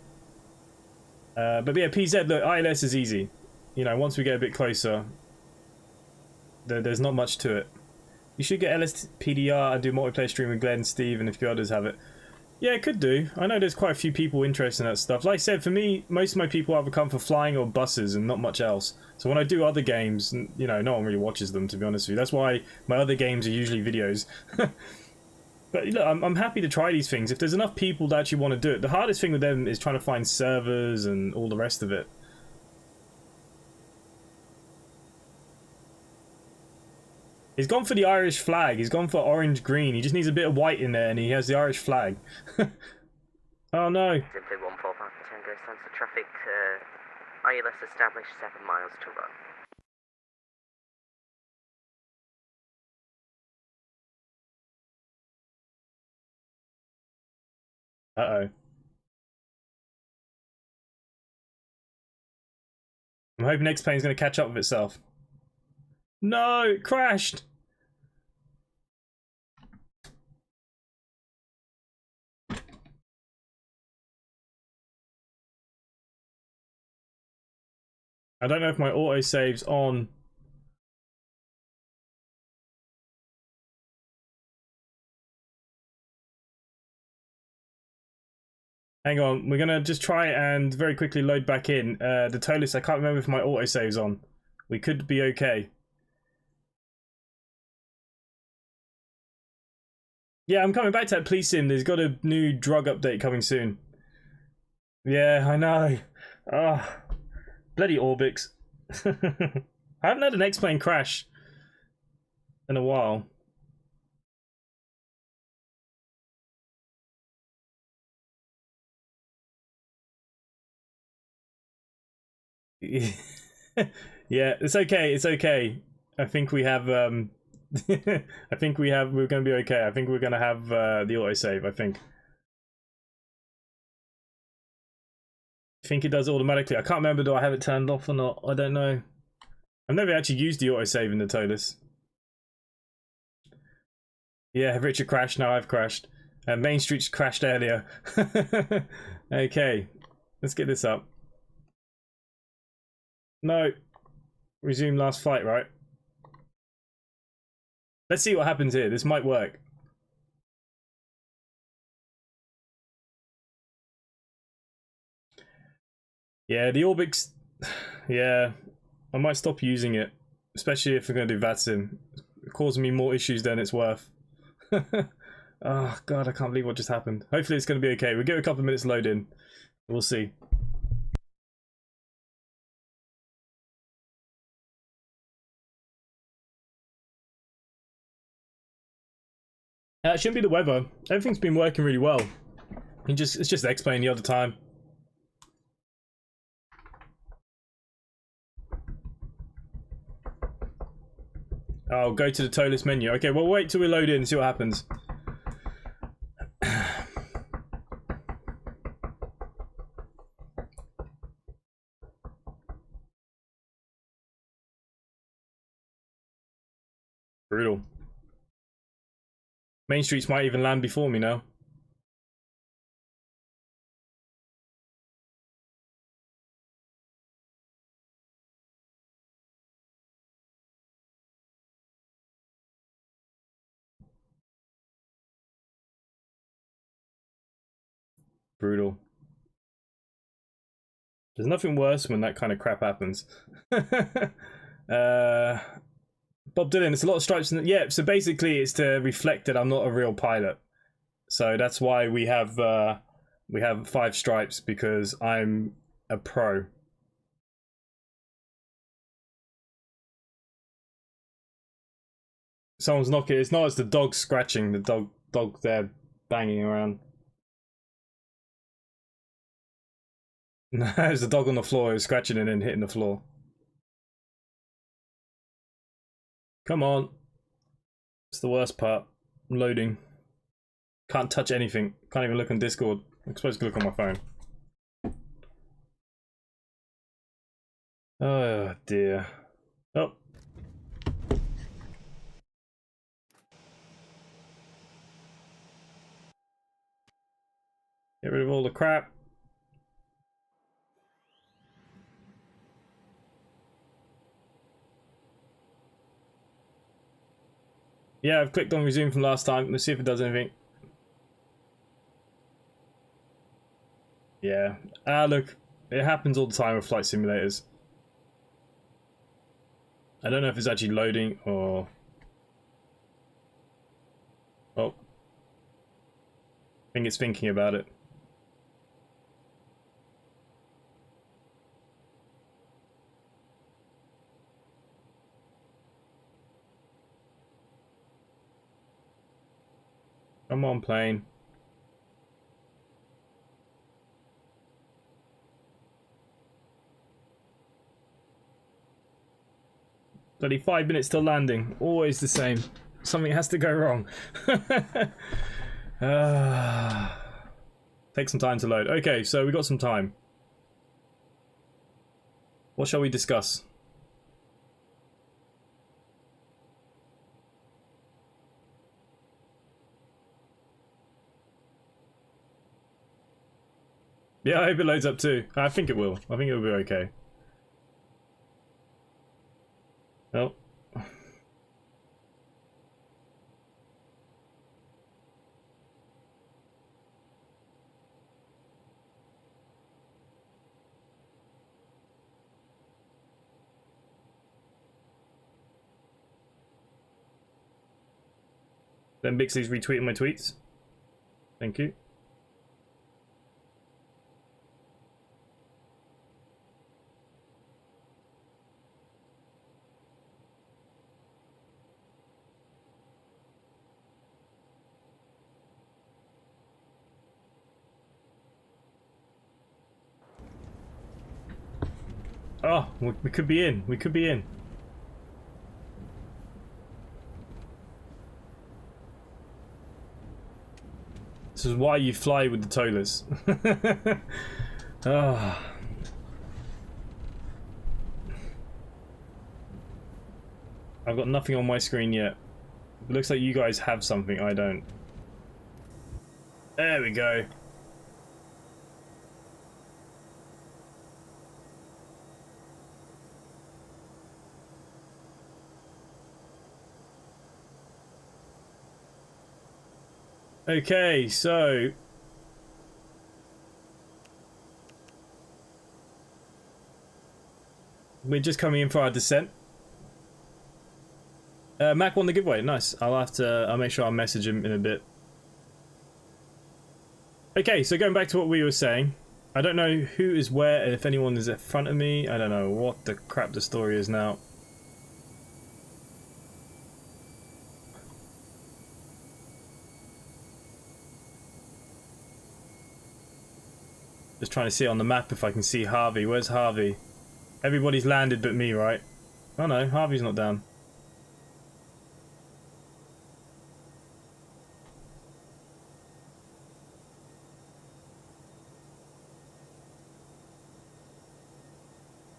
But yeah, PZ, look, ILS is easy. You know, once we get a bit closer, there's not much to it. You should get LSPDR and do multiplayer stream with Glenn, Steve, and a few others have it. Yeah, it could do. I know there's quite a few people interested in that stuff. Like I said, for me, most of my people either come for flying or buses and not much else. So when I do other games, you know, no one really watches them, to be honest with you. That's why my other games are usually videos. But look, I'm happy to try these things if there's enough people that actually want to do it. The hardest thing with them is trying to find servers and all the rest of it. He's gone for the Irish flag. He's gone for orange-green. He just needs a bit of white in there and he has the Irish flag. Oh no. Simply 14 Papa Tango, stands for traffic, ILS established 7 miles to run. Uh-oh. I'm hoping next plane's going to catch up with itself. No, it crashed! I don't know if my autosave's on. Hang on, we're gonna just try and very quickly load back in. The Toliss, I can't remember if my autosave's on. We could be okay. Yeah, I'm coming back to that police sim. There's got a new drug update coming soon. Yeah, I know. Ah, bloody Orbix. I haven't had an X-plane crash in a while. Yeah, it's okay. It's okay. I think we have. I think we have. We're going to be okay. I think we're going to have the autosave. I think it does it automatically. I can't remember. Do I have it turned off or not? I don't know. I've never actually used the autosave in the Toliss. Yeah, Richard crashed. Now I've crashed. Main Street's crashed earlier. Okay, let's get this up. No. Resume last flight, right? Let's see what happens here. This might work. Yeah, the Orbix... Yeah, I might stop using it. Especially if we're going to do Vatsim. It's causing me more issues than it's worth. Oh, God, I can't believe what just happened. Hopefully it's going to be okay. We'll give it a couple of minutes to load in. We'll see. It shouldn't be the weather. Everything's been working really well. It's just X-plane the other time. Oh, go to the Toliss menu. Okay, well, wait till we load in and see what happens. Brutal. Main Streets might even land before me now. Brutal. There's nothing worse when that kind of crap happens. Bob Dylan, it's a lot of stripes in the... Yeah, so basically it's to reflect that I'm not a real pilot. So that's why we have 5 stripes, because I'm a pro. Someone's knocking. It's not. It's the dog scratching. The dog there banging around. No, it's the dog on the floor who's scratching and then hitting the floor. Come on. It's the worst part. I'm loading. Can't touch anything. Can't even look on Discord. I'm supposed to look on my phone. Oh dear. Oh. Get rid of all the crap. Yeah, I've clicked on resume from last time. Let's see if it does anything. Yeah. Ah, look. It happens all the time with flight simulators. I don't know if it's actually loading or... Oh. I think it's thinking about it. Come on, plane. Bloody 5 minutes till landing. Always the same. Something has to go wrong. Take some time to load. Okay, so we got some time. What shall we discuss? Yeah, I hope it loads up too. I think it will. I think it'll be okay. Oh. Then Bixley's retweeting my tweets. Thank you. Oh, we could be in. We could be in. This is why you fly with the Toliss. Oh. I've got nothing on my screen yet. It looks like you guys have something, I don't. There we go. Okay, so we're just coming in for our descent. Mac won the giveaway. Nice. I'll make sure I message him in a bit. Okay, so going back to what we were saying, I don't know who is where, if anyone is in front of me. I don't know what the crap the story is now. Just trying to see on the map if I can see Harvey. Where's Harvey? Everybody's landed but me, right? Oh no, Harvey's not down.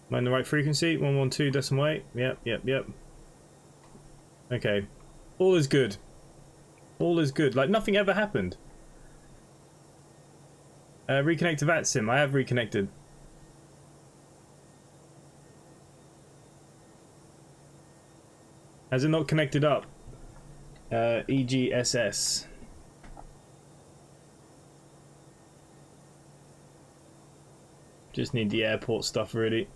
Am I in the right frequency? 112.8. Yep. Okay. All is good. All is good. Like nothing ever happened. Reconnect to Vatsim. I have reconnected. Has it not connected up? EGSS. Just need the airport stuff really.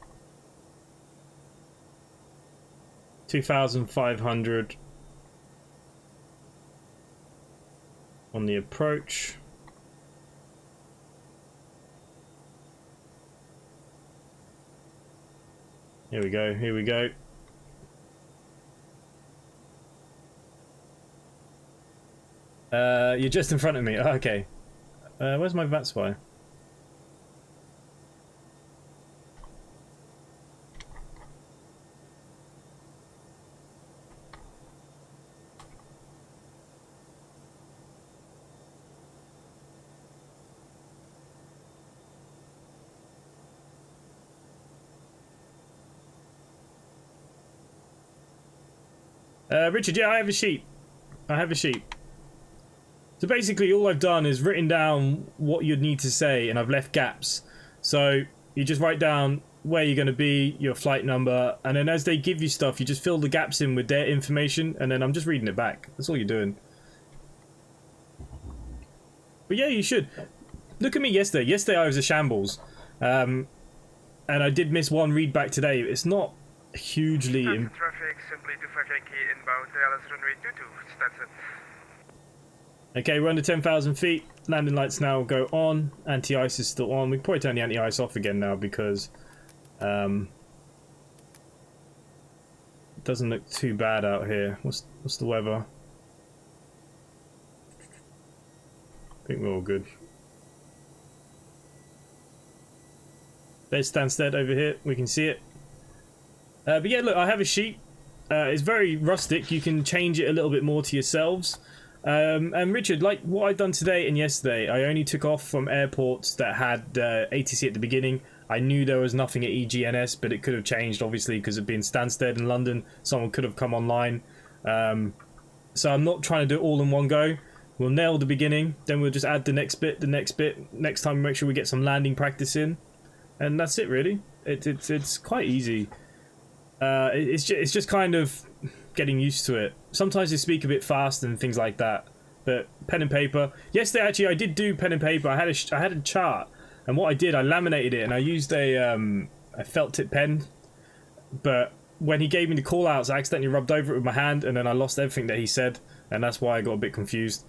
2,500 on the approach. Here we go, here we go. You're just in front of me. Oh, okay. Where's my VAT spy? Richard, yeah, I have a sheet. I have a sheet. So basically all I've done is written down what you'd need to say and I've left gaps. So you just write down where you're going to be, your flight number, and then as they give you stuff, you just fill the gaps in with their information, and then I'm just reading it back. That's all you're doing. But yeah, you should. Look at me yesterday. Yesterday I was a shambles. And I did miss one read back today. It's not hugely... Traffic, simply 25 Yankee inbound, Dallas runway 22, Stanson. Okay, we're under 10,000 feet. Landing lights now go on. Anti-ice is still on. We can probably turn the anti-ice off again now because it doesn't look too bad out here. What's the weather? I think we're all good. There's Stansted over here. We can see it. But yeah, look, I have a sheet. It's very rustic. You can change it a little bit more to yourselves. And Richard, like what I've done today and yesterday, I only took off from airports that had ATC at the beginning. I knew there was nothing at EGSS, but it could have changed, obviously, because of being Stansted in London. Someone could have come online. So I'm not trying to do it all in one go. We'll nail the beginning, then we'll just add the next bit. Next time, we make sure we get some landing practice in. And that's it, really. It's quite easy. It's just kind of getting used to it. Sometimes they speak a bit fast and things like that. But pen and paper. Yesterday, actually, I did do pen and paper. I had a chart, and what I did, I laminated it, and I used a felt tip pen. But when he gave me the call outs, I accidentally rubbed over it with my hand, and then I lost everything that he said, and that's why I got a bit confused.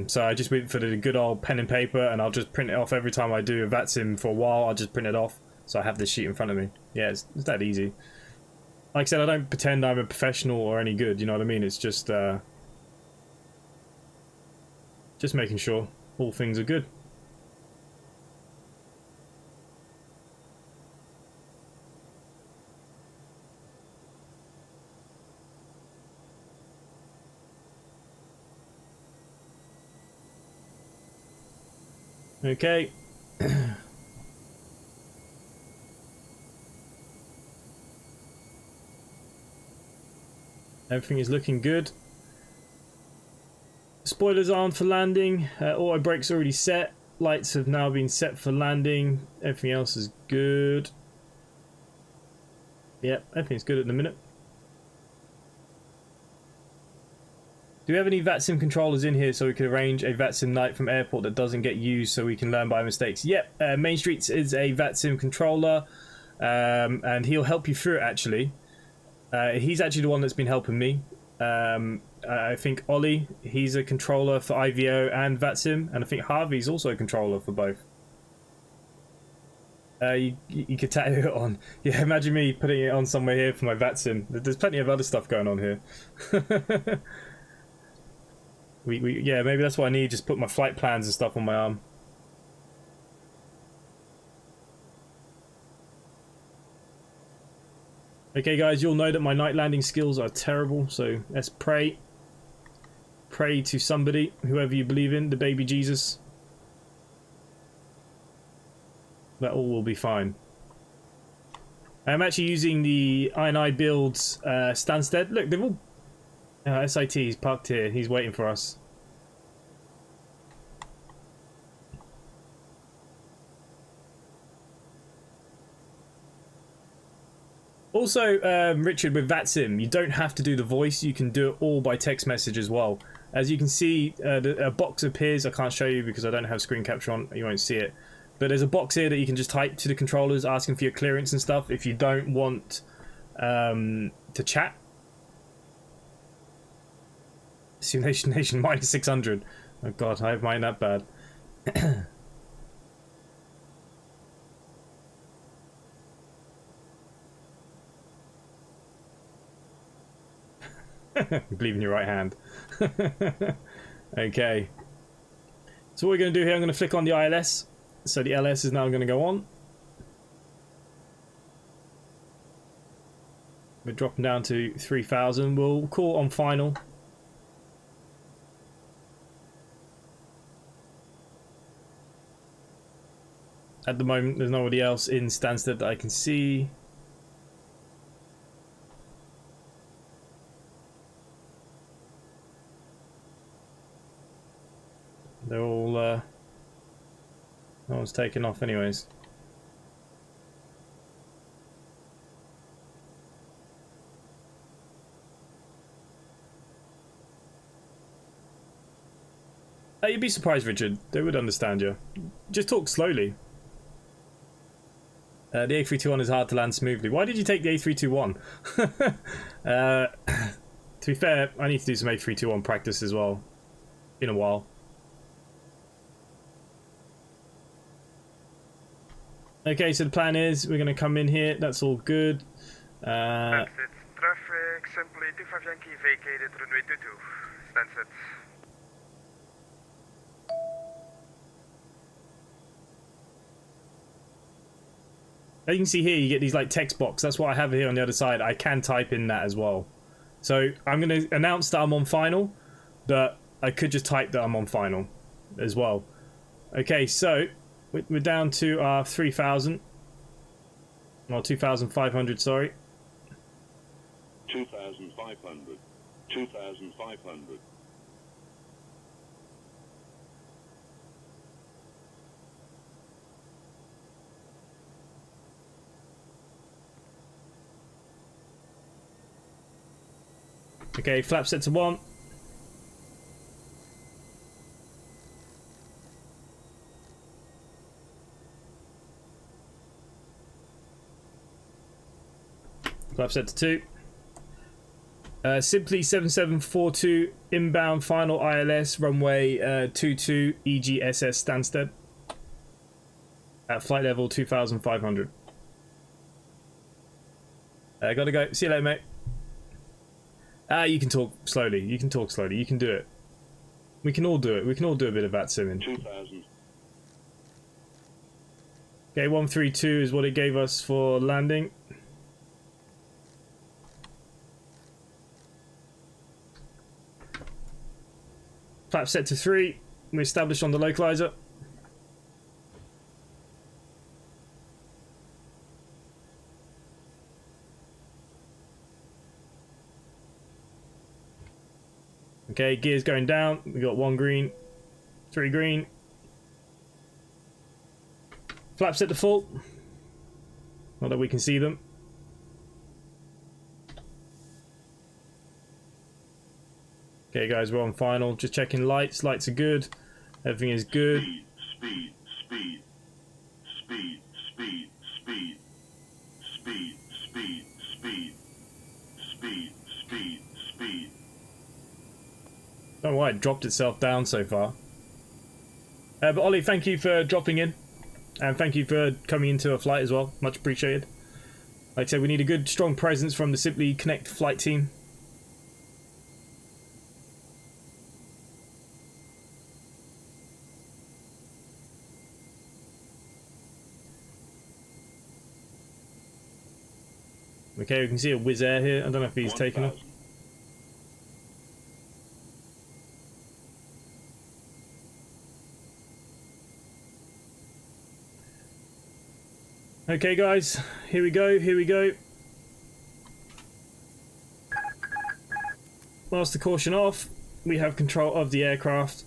So I just went for the good old pen and paper, and I'll just print it off every time I do a Vatsim for a while. I'll just print it off, so I have this sheet in front of me. Yeah, it's that easy. Like I said, I don't pretend I'm a professional or any good, you know what I mean? It's just making sure all things are good. Okay. Everything is looking good. Spoilers aren't for landing. Auto brakes already set. Lights have now been set for landing. Everything else is good. Yep, everything's good at the minute. Do we have any Vatsim controllers in here so we can arrange a Vatsim night from airport that doesn't get used so we can learn by mistakes? Yep, Main Streets is a Vatsim controller, and he'll help you through it actually. He's actually the one that's been helping me. I think Ollie, he's a controller for IVO and Vatsim, and I think Harvey's also a controller for both. You could tattoo it on. Yeah, imagine me putting it on somewhere here for my Vatsim. There's plenty of other stuff going on here. Yeah, maybe that's what I need. Just put my flight plans and stuff on my arm. Okay, guys, you'll know that my night landing skills are terrible, so let's pray. Pray to somebody, whoever you believe in, the baby Jesus. That all will be fine. I'm actually using the I&I builds Stansted. Look, they've all... SIT, he's parked here. He's waiting for us. Also, Richard, with Vatsim, you don't have to do the voice. You can do it all by text message as well. As you can see, a box appears. I can't show you because I don't have screen capture on. You won't see it. But there's a box here that you can just type to the controllers asking for your clearance and stuff if you don't want to chat. Simulation Nation minus 600. Oh god, I have mine that bad. Believe in your right hand. Okay. So what we're going to do here, I'm going to flick on the ILS. So the LS is now going to go on. We're dropping down to 3,000. We'll call on final. At the moment, there's nobody else in Stansted that I can see. They're all, no one's taken off anyways. You'd be surprised, Richard. They would understand you. Just talk slowly. The A321 is hard to land smoothly. Why did you take the A321? To be fair, I need to do some A321 practice as well. In a while. Okay, so the plan is we're going to come in here. That's all good. Traffic, simply 25 Yankee vacated runway 22. Stansted. As you can see here, you get these like text box. That's what I have here on the other side. I can type in that as well. So I'm going to announce that I'm on final, but I could just type that I'm on final as well. Okay, so we're down to our 3,000. Or 2,500, sorry. 2,500. 2,500. Okay, flap set to 1. Flap set to 2. Simply 7742 inbound final ILS runway 22 EGSS Stansted at flight level 2,500. Gotta go. See you later, mate. You can talk slowly. You can talk slowly. You can do it. We can all do it. We can all do a bit of Vatsimming. 2,000. Okay, 132 is what it gave us for landing. Flap set to 3. We established on the localizer. Okay, gears going down. We got 1 green, 3 green. Flaps at default. Not that we can see them. Okay, guys, we're on final. Just checking lights. Lights are good. Everything is good. Speed, speed, speed, speed, speed, speed, speed, speed, speed, speed, speed. Don't know why it dropped itself down so far. But Ollie, thank you for dropping in. And thank you for coming into a flight as well. Much appreciated. Like I said, we need a good, strong presence from the Simply Connect flight team. Okay, we can see a Wizz Air here. I don't know if he's taken it. Okay, guys, here we go, here we go. Master caution off. We have control of the aircraft.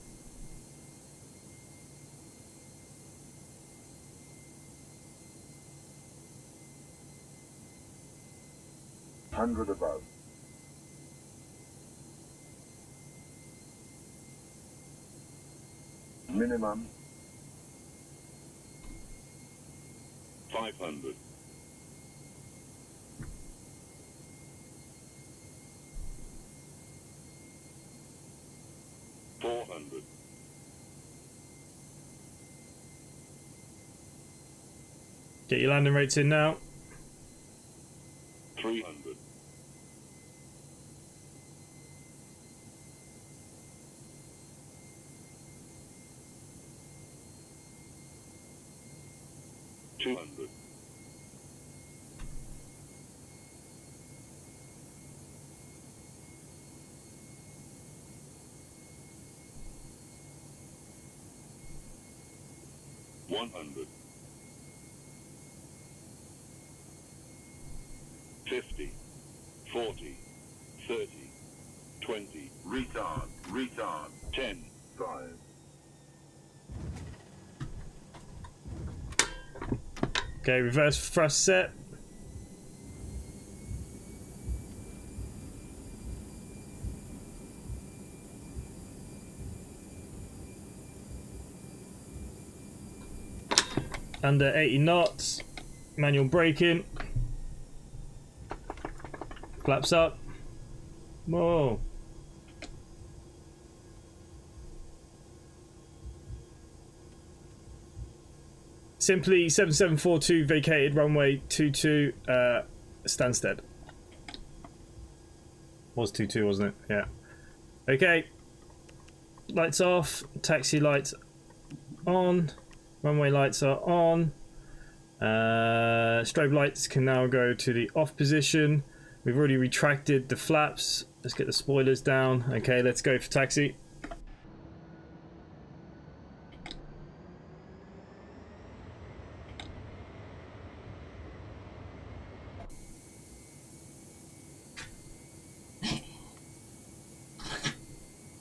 Hundred above. Minimum. 500. $400. Get your landing rates in now. 300. $200. $100. 50, 40, 30, 20, retard, retard, 10, 5. Okay, reverse thrust set. Under 80 knots. Manual braking. Flaps up. Whoa. Simply 7742 vacated runway 22 Stansted. Was 22, wasn't it? Yeah. Okay. Lights off. Taxi lights on. Runway lights are on. Strobe lights can now go to the off position. We've already retracted the flaps. Let's get the spoilers down. Okay, let's go for taxi.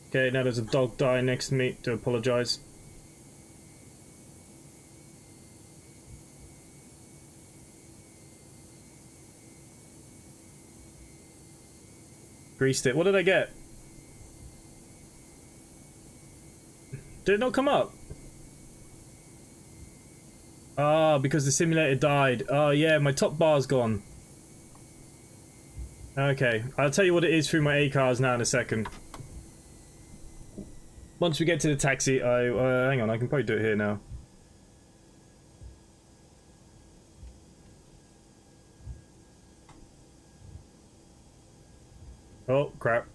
Okay, now there's a dog dying next to me. Do apologise. Greased it. What did I get? Did it not come up? Ah, because the simulator died. Oh yeah, my top bar's gone. Okay, I'll tell you what it is through my ACARs now in a second. Once we get to the taxi, hang on, I can probably do it here now. Oh, crap.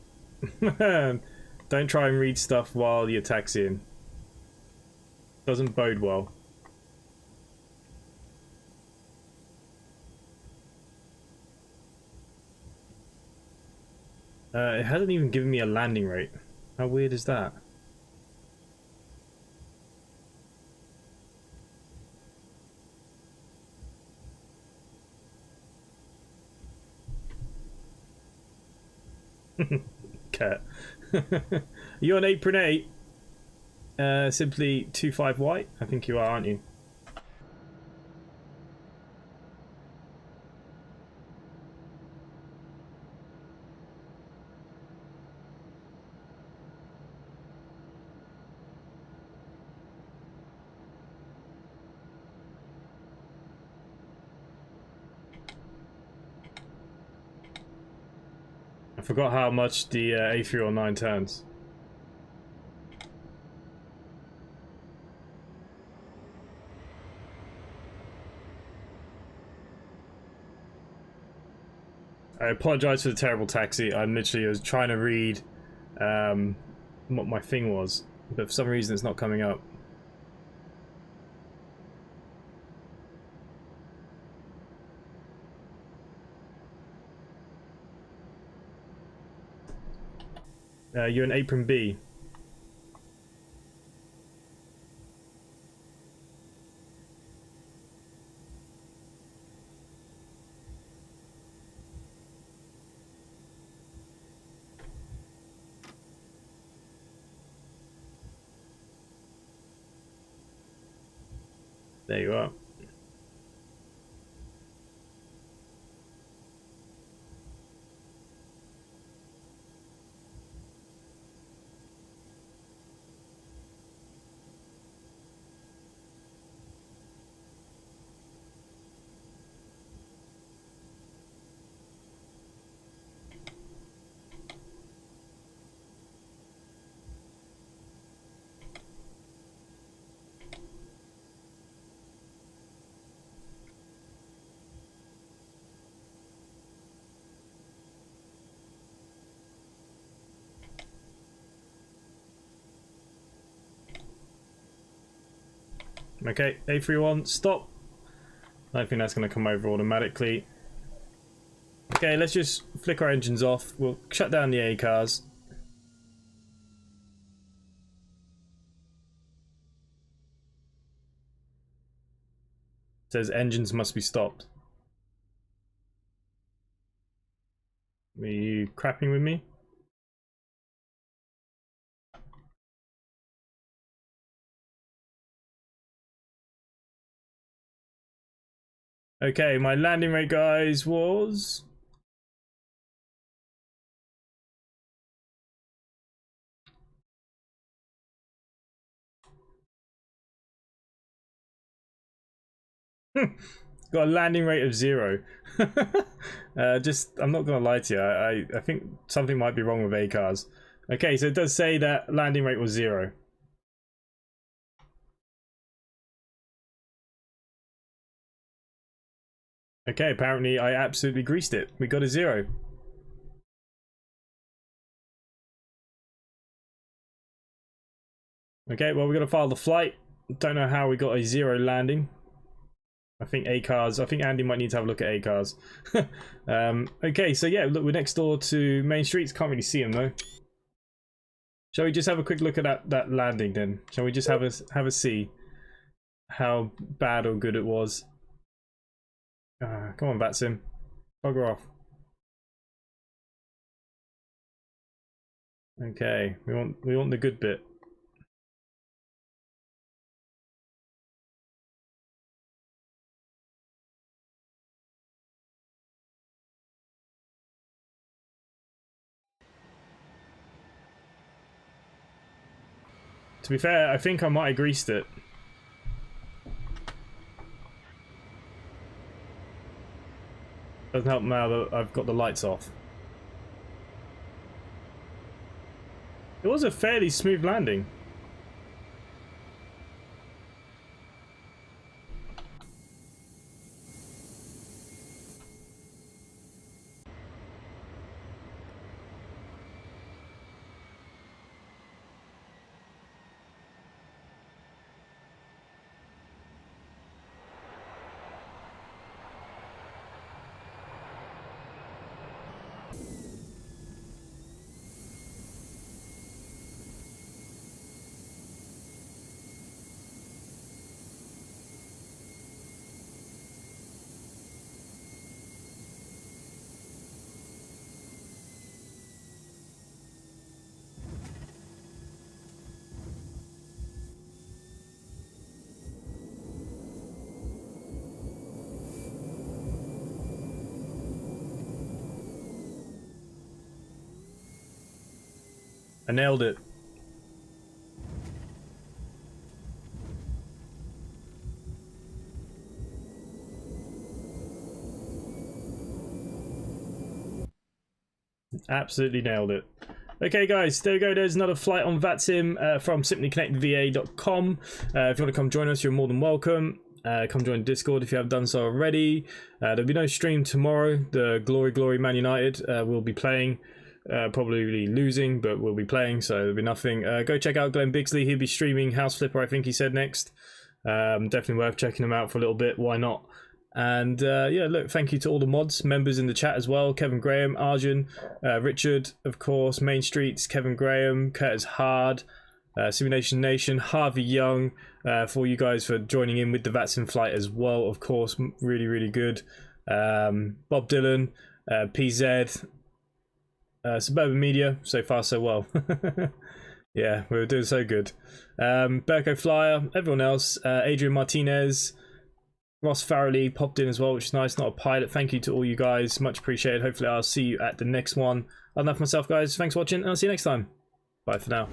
Don't try and read stuff while you're taxiing. Doesn't bode well. It hasn't even given me a landing rate. How weird is that? Kurt. You on apron 8? Simply 25 white? I think you are, aren't you? I forgot how much the A319 turns. I apologise for the terrible taxi. I literally was trying to read what my thing was, but for some reason it's not coming up. You're in apron B. There you are. Okay, A31, stop. I think that's going to come over automatically. Okay, let's just flick our engines off. We'll shut down the A cars. It says engines must be stopped. Are you crapping with me? Okay, my landing rate, guys, was... Got a landing rate of 0. I'm not gonna lie to you, I think something might be wrong with A cars. Okay, so it does say that landing rate was 0. Okay, apparently I absolutely greased it. We got a 0. Okay, well, we're gonna file the flight. Don't know how we got a 0 landing. I think A cars. I think Andy might need to have a look at A cars. Okay, so yeah, look, we're next door to Main Streets. Can't really see them though. Shall we just have a quick look at that landing then? Shall we just have a see how bad or good it was? Come on, Vatsim, bugger off. Okay, we want the good bit. To be fair, I think I might have greased it. Doesn't help now that I've got the lights off. It was a fairly smooth landing. I nailed it. Absolutely nailed it. Okay, guys, there we go. There's another flight on Vatsim from simplyconnectedva.com. If you want to come join us, you're more than welcome. Come join Discord if you haven't done so already. There'll be no stream tomorrow. The Glory Man United will be playing. Probably losing, but we'll be playing, so there'll be nothing. Go check out Glenn Bigsley. He'll be streaming House Flipper, I think he said, next. Definitely worth checking him out for a little bit. Why not? And yeah, look, thank you to all the mods, members in the chat as well. Kevin Graham, Arjun, Richard, of course, Main Streets, Kevin Graham, Curtis Hard, Simulation Nation, Harvey Young, for you guys for joining in with the Vatsim flight as well, of course. Really, really good. Bob Dylan, PZ, Suburban Media, so far so well. Yeah, we were doing so good. Berko Flyer, everyone else, Adrian Martinez, Ross Farrelly popped in as well, which is nice. Not a pilot. Thank you to all you guys. Much appreciated. Hopefully I'll see you at the next one. Other than that for myself, guys, thanks for watching, and I'll see you next time. Bye for now.